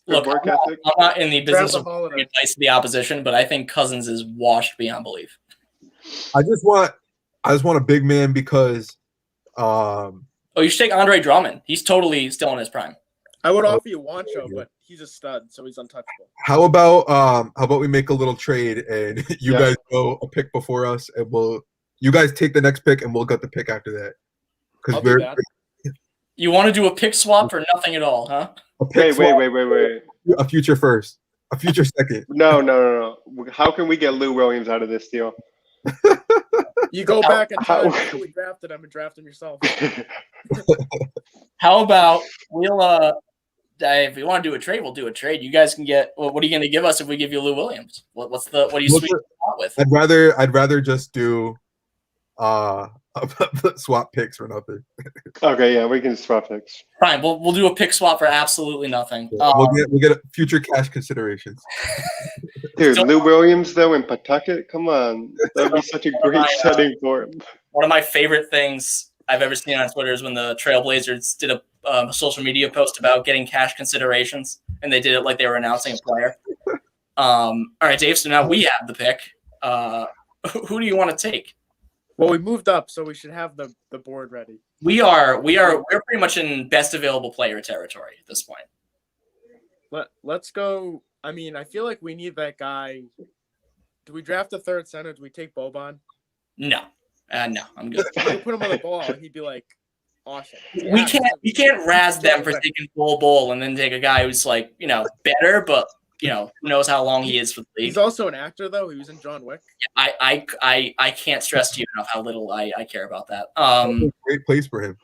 Look, work I'm ethic. not in the business of Holiday. giving advice to the opposition, but I think Cousins is washed beyond belief. I just want a big man because. You should take Andre Drummond. He's totally still in his prime. I would offer you Wancho, but he's a stud, so he's untouchable. How about we make a little trade and you guys go a pick before us, and you guys take the next pick and we'll get the pick after that. I'll do that. You want to do a pick swap for nothing at all, huh? Wait. A future first, a future second. No. How can we get Lou Williams out of this deal? You go back and try we drafted him and draft him yourself. How about if we want to do a trade, we'll do a trade. You guys can get. Well, what are you going to give us if we give you Lou Williams? What do you sweet with? I'd rather just do swap picks for nothing. Okay, yeah, we can swap picks. Fine, we'll do a pick swap for absolutely nothing. We'll get future cash considerations. Dude, Lou Williams though in Pawtucket, come on, that'd be such a great setting for him. One of my favorite things I've ever seen on Twitter is when the Trailblazers did a social media post about getting cash considerations, and they did it like they were announcing a player. All right, Dave. So now we have the pick. Who do you want to take? Well, we moved up, so we should have the board ready. We're pretty much in best available player territory at this point. Let's go. I mean, I feel like we need that guy Do we draft a third center? Do we take Boban? No, no, I'm good. We could put him on the ball. He'd be like awesome. We can't razz them for taking Bull and then take a guy who's like, better, but who knows how long he is for the league. He's also an actor though. He was in John Wick. I can't stress to you enough how little I care about that. Great place for him.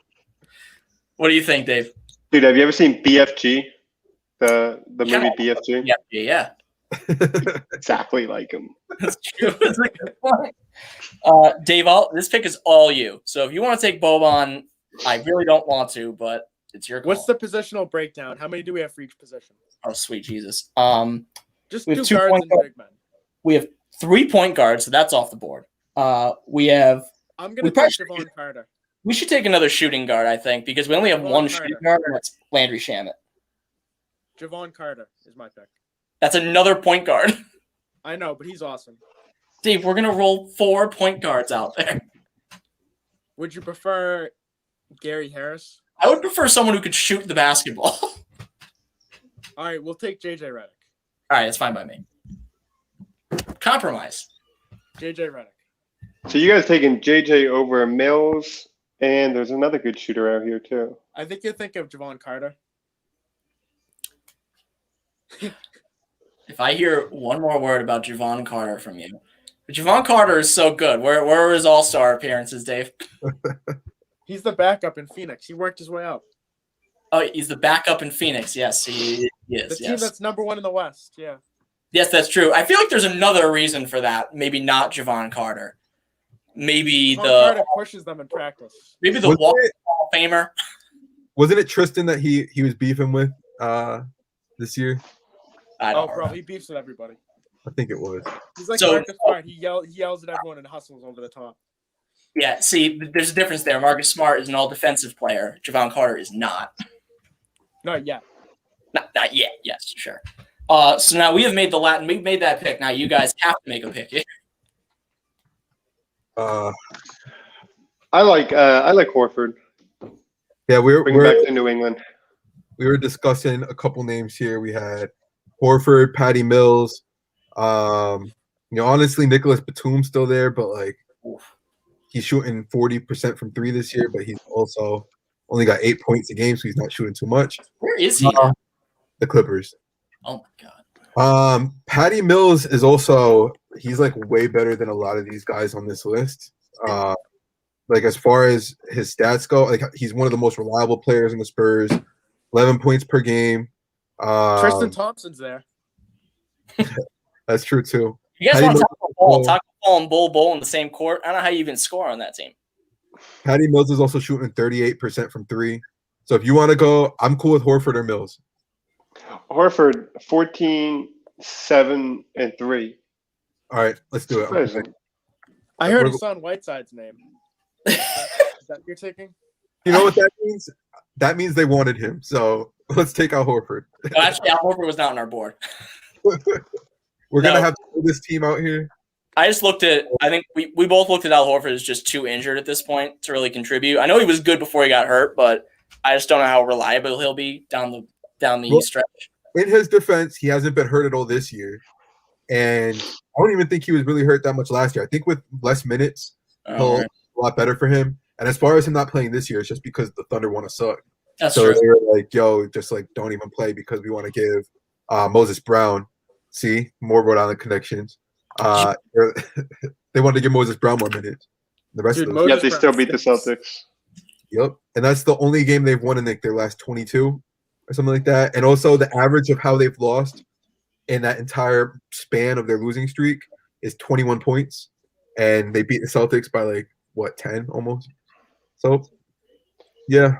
What do you think, Dave? Dude, have you ever seen BFG? The movie BFG? Yeah. Exactly like him. That's true. That's a good point. Dave, this pick is all you. So if you want to take Boban, I really don't want to, but it's your call. What's the positional breakdown? How many do we have for each position? Oh, sweet Jesus. Just we do have guards 2 point and guards. big men. We have 3 point guards, so that's off the board. We have. I'm gonna We take probably- Javon Carter. We should take another shooting guard, I think, because we only have Javon one Carter. shooting guard, and that's Landry Shamet. Javon Carter is my pick. That's another point guard. I know, but he's awesome. Dave, we're gonna roll 4 point guards out there. Would you prefer Gary Harris? I would prefer someone who could shoot the basketball. All right, we'll take JJ Redick. All right, that's fine by me. Compromise. JJ Redick. So you guys taking JJ over Mills, and there's another good shooter out here too. I think you think of Javon Carter. If I hear one more word about Javon Carter from you, but Javon Carter is so good. Where are his All-Star appearances, Dave? He's the backup in Phoenix. He worked his way up. Oh, he's the backup in Phoenix. Yes, he is. The team Yes. that's number 1 in the West. Yeah. Yes, that's true. I feel like there's another reason for that. Maybe not Javon Carter. Maybe Javon the Carter pushes them in practice. Hall of Famer. Wasn't it Tristan that he was beefing with this year? I Oh, don't bro, know. he beefs with everybody. I think it was. He's like So- Marcus Smart. He yells at everyone and hustles over the top. Yeah, see, there's a difference there. Marcus Smart is an all-defensive player. Javon Carter is not. Not yet. Not yet. Yes, sure. So now we have made we've made that pick. Now you guys have to make a pick. Uh, I like Horford. yeah, Bring him back to New England. we were discussing a couple names here. We had Horford, Patty Mills. Honestly, Nicholas Batum's still there, but like he's shooting 40% from 3 this year, but he's also only got 8 points a game, so he's not shooting too much. Where is he? The Clippers. Oh my god. Patty Mills is also he's like way better than a lot of these guys on this list. Like as far as his stats go, like he's one of the most reliable players in the Spurs. 11 points per game. Tristan Thompson's there. That's true too. You guys Patty want to Mills- Taco Ball and Bull in the same court? I don't know how you even score on that team. Patty Mills is also shooting 38% from 3. So if you want to go, I'm cool with Horford or Mills. Horford 14, 7, and 3. All right, let's do it. Surprising. I heard We're- Hassan Whiteside's name. Is that you're taking? You know what that means? That means they wanted him. So let's take out Horford. Well, actually, Al Horford was not on our board. We're gonna No. have to pull this team out here. I just looked at. I think we both looked at Al Horford as just too injured at this point to really contribute. I know he was good before he got hurt, but I just don't know how reliable he'll be down the Well- stretch. In his defense, he hasn't been hurt at all this year, and I don't even think he was really hurt that much last year. I think with less minutes, he'll Alright. a lot better for him. And as far as him not playing this year, it's just because the Thunder want to suck. That's So true. they were like, "Yo, just like don't even play because we want to give Moses Brown." See, more Rhode Island connections. They wanted to give Moses Brown more minutes. The rest Dude, of Moses them, Yet they still beat the Celtics. yep. And that's the only game they've won in like their last 22 or something like that. And also the average of how they've lost in that entire span of their losing streak is 21 points, and they beat the Celtics by like what 10 almost. So, yeah.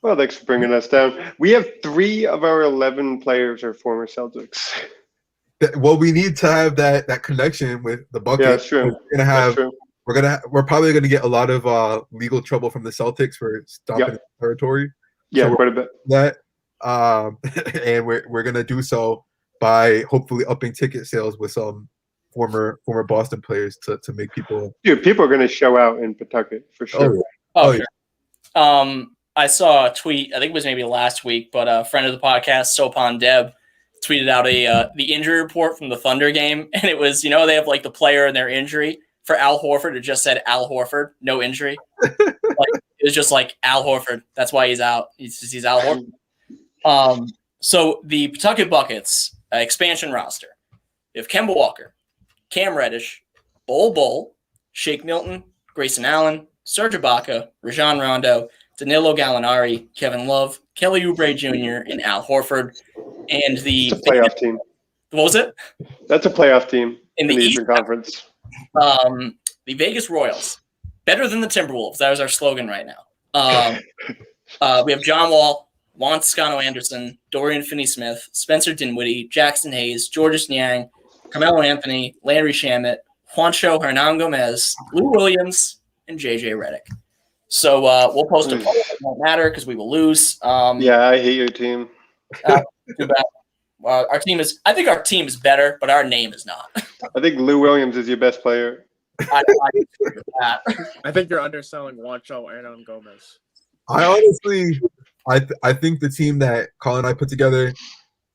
Well, thanks for bringing us down. We have 3 of our 11 players are former Celtics. Well, we need to have that connection with the bucket. Yeah, that's true. We're gonna have. That's true. We're probably gonna get a lot of legal trouble from the Celtics for stopping Yep. the territory. Yeah, So quite a bit. That and we're gonna do so by hopefully upping ticket sales with some former Boston players to make people. Dude, people are going to show out in Pawtucket for sure. yeah. Oh, Oh, sure. I saw a tweet. I think it was maybe last week, but a friend of the podcast, Sopan Deb, tweeted out the injury report from the Thunder game, and it was, they have like the player and their injury for Al Horford. It just said Al Horford, no injury. It was just like Al Horford. That's why he's out. He's Al Horford. So the Pawtucket Buckets expansion roster. We have Kemba Walker, Cam Reddish, Bol, Shake Milton, Grayson Allen, Serge Ibaka, Rajon Rondo, Danilo Gallinari, Kevin Love, Kelly Oubre Jr., and Al Horford. And the playoff team. What was it? That's a playoff team in the Eastern Conference. The Vegas Royals. Better than the Timberwolves. That was our slogan right now. We have John Wall, Juan Toscano Anderson, Dorian Finney-Smith, Spencer Dinwiddie, Jackson Hayes, Georges Niang, Carmelo Anthony, Landry Shamet, Juancho Hernan Gomez, Lou Williams, and JJ Redick. So we'll post a poll. It won't matter because we will lose. Yeah, I hate your team. Too bad. I think our team is better, but our name is not. I think Lou Williams is your best player. I agree with that. I think you're underselling Juancho Hernan Gomez. I honestly, I think the team that Colin and I put together,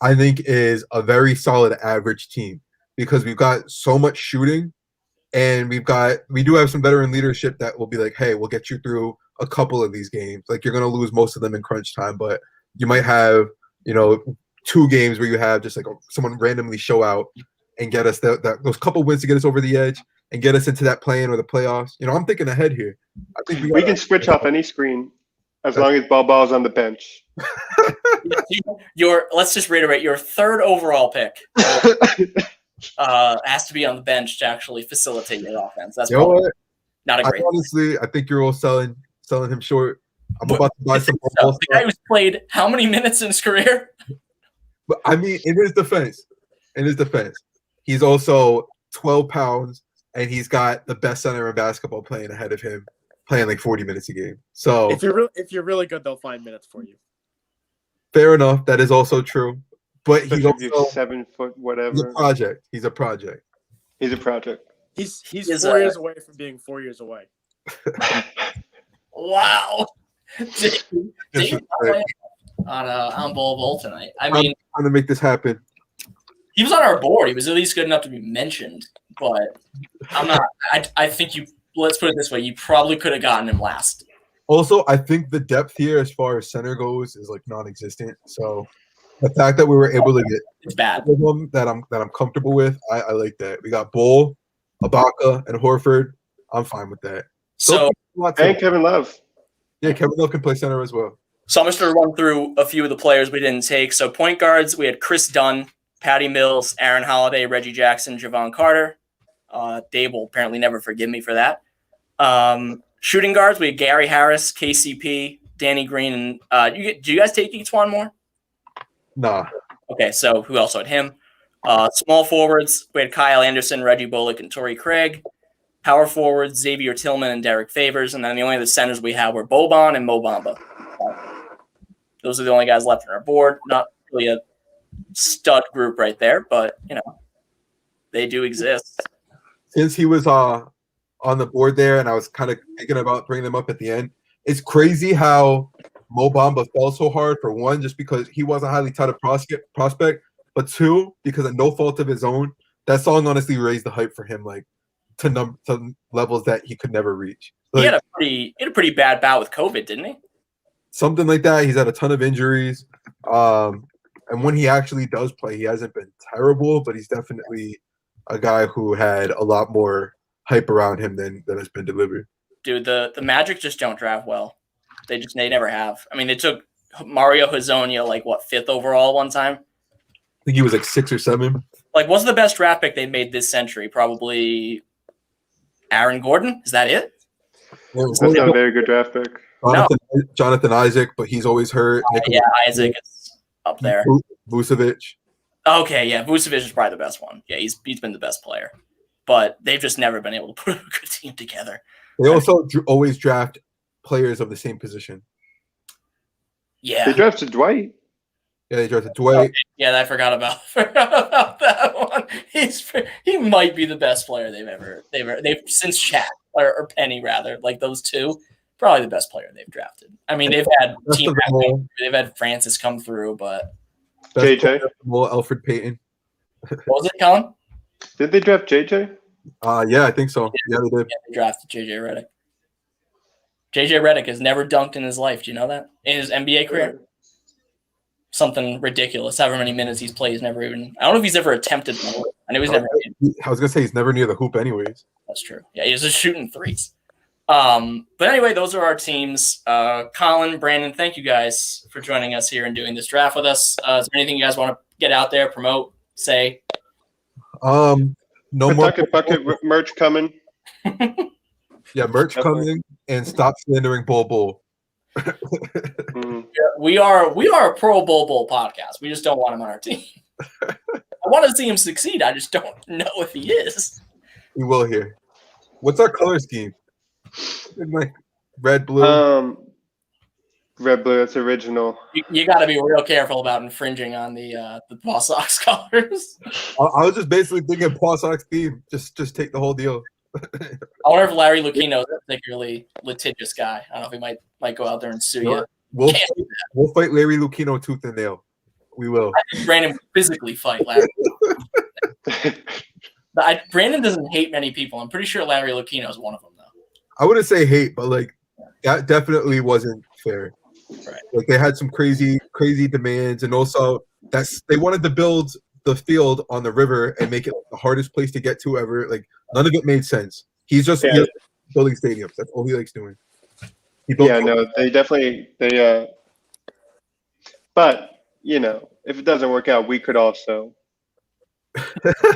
I think is a very solid average team because we've got so much shooting, and we do have some veteran leadership that will be like, hey, we'll get you through a couple of these games. Like you're gonna lose most of them in crunch time, but you might have 2 games where you have just like someone randomly show out and get us those couple wins to get us over the edge and get us into that play-in or the playoffs. I'm thinking ahead here. I think we can switch off any screen as long as Ball's on the bench. Let's just reiterate, your 3rd overall pick has to be on the bench to actually facilitate your offense. That's not a great. Honestly, I think you're all selling him short. I'm about to buy some more. The guy who's played how many minutes in his career? But I mean, in his defense, he's also 12 pounds, and he's got the best center in basketball playing ahead of him, playing like 40 minutes a game. So if you're really good, they'll find minutes for you. Fair enough. That is also true. But he's also 7 foot whatever. He's a project. He's a project. He's 4 years away from being 4 years away. Wow. On Bol tonight. I mean, I'm trying to make this happen. He was on our board. He was at least good enough to be mentioned, but I'm not. I think let's put it this way. You probably could have gotten him last. Also, I think the depth here as far as center goes is like non-existent. So the fact that we were able to get it's bad that I'm comfortable with, I like that. We got Bol, Ibaka, and Horford. I'm fine with that. So and Kevin Love. Yeah, Kevin Love can play center as well. So I'm just going to run through a few of the players we didn't take. So point guards, we had Chris Dunn, Patty Mills, Aaron Holiday, Reggie Jackson, Javon Carter. Dave will apparently never forgive me for that. Shooting guards, we had Gary Harris, KCP, Danny Green, and do you guys take Etuan Moore? Nah. Okay, so who else had him? Small forwards, we had Kyle Anderson, Reggie Bullock, and Torrey Craig. Power forwards, Xavier Tillman and Derek Favors. And then the only other centers we have were Boban and Mo Bamba. Those are the only guys left on our board. Not really a stud group right there, but, they do exist. Since he was on the board there, and I was kind of thinking about bringing him up at the end, it's crazy how Mo Bamba fell so hard, for one, just because he was a highly touted prospect, but 2, because of no fault of his own. That song honestly raised the hype for him, like, to levels that he could never reach. Like, he had a pretty bad bout with COVID, didn't he? Something like that. He's had a ton of injuries. And when he actually does play, he hasn't been terrible, but he's definitely a guy who had a lot more hype around him than has been delivered. Dude, the Magic just don't draft well. They never have. I mean, they took Mario Hezonja, 5th overall one time. I think he was 6 or 7. What's the best draft pick they made this century? Probably Aaron Gordon? Is that it? That's not a very good draft pick. Jonathan Isaac, but he's always hurt. Yeah, Isaac is up there. Vucevic. Okay, yeah, Vucevic is probably the best one. Yeah, he's been the best player. But they've just never been able to put a good team together. They also always draft players of the same position. Yeah. They drafted Dwight. Yeah, they drafted Dwight. Okay. Yeah, I forgot about that one. He might be the best player they've since Shaq or Penny rather, those two. Probably the best player they've drafted. I mean, they've had Francis come through, but Best JJ? player of them all, Alfred Payton. What was it, Colin? Did they draft JJ? Yeah, I think so. Yeah, they did. Yeah, they drafted JJ Redick. JJ Redick has never dunked in his life. Do you know that? In his NBA career? Something ridiculous. However many minutes he's played, he's never even. I don't know if he's ever attempted one. I know he's never. I was gonna say he's never near the hoop, anyways. That's true. Yeah, he's just shooting threes. But anyway, those are our teams. Colin, Brandon, thank you guys for joining us here and doing this draft with us. Is there anything you guys want to get out there, promote, say? No more. Pawtucket Bucket merch coming. Yeah, merch Definitely. coming, and stop slandering Bull. Mm. We are a Pro Bowl podcast. We just don't want him on our team. I want to see him succeed. I just don't know if he is. We will here. What's our color scheme? Like red, blue. Red blue. That's original. You got to be real careful about infringing on the Paw Sox colors. I was just basically thinking Paw Sox theme. Just take the whole deal. I wonder if Larry Lucchino is a particularly litigious guy. I don't know if he might go out there and sue you. We'll fight Larry Lucchino tooth and nail. We will. I think Brandon would physically fight Larry. Brandon doesn't hate many people. I'm pretty sure Larry Lucchino is one of them, though. I wouldn't say hate, but like that definitely wasn't fair. Right. Like they had some crazy demands, and also they wanted to build the field on the river and make it like the hardest place to get to ever. Like none of it made sense. He's just building stadiums. That's all he likes doing. They definitely but if it doesn't work out, we could also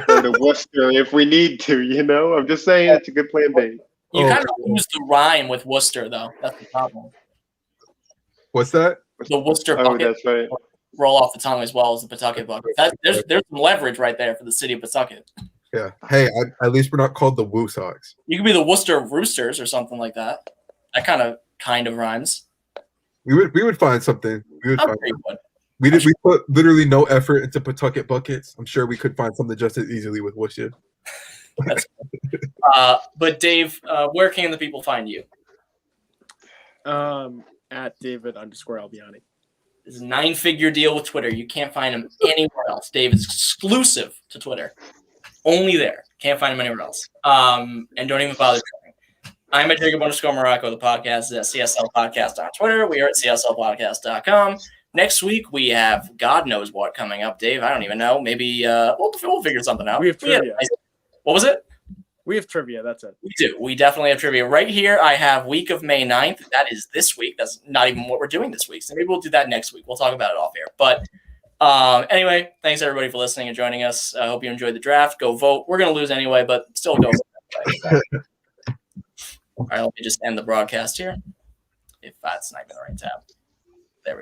go to Worcester if we need to. I'm just saying it's a good plan B. You kind of lose the rhyme with Worcester, though. That's the problem. What's that? The Worcester Oh, bucket that's right. roll off the tongue as well as the Pawtucket bucket. There's some leverage right there for the city of Pawtucket. Yeah. Hey, at least we're not called the Woo Sox. You could be the Worcester Roosters or something like that. That kind of rhymes. We would find something. We would I'm find sure you would. We put literally no effort into Pawtucket buckets. I'm sure we could find something just as easily with Worcester. But Dave, where can the people find you? At David_Albiani. This is a 9-figure deal with Twitter. You can't find him anywhere else. Dave is exclusive to Twitter. Only there. Can't find him anywhere else. And don't even bother trying. I'm at Jacob_Morocco. The podcast is at CSL Podcast on Twitter. We are at CSLpodcast.com. Next week, we have God knows what coming up, Dave. I don't even know. Maybe we'll figure something out. We have trivia. What was it? We have trivia. That's it. We do. We definitely have trivia. Right here, I have week of May 9th. That is this week. That's not even what we're doing this week. So maybe we'll do that next week. We'll talk about it off air. But anyway, thanks everybody for listening and joining us. I hope you enjoyed the draft. Go vote. We're going to lose anyway, but still go vote. All right, let me just end the broadcast here. If that's not even the right tab.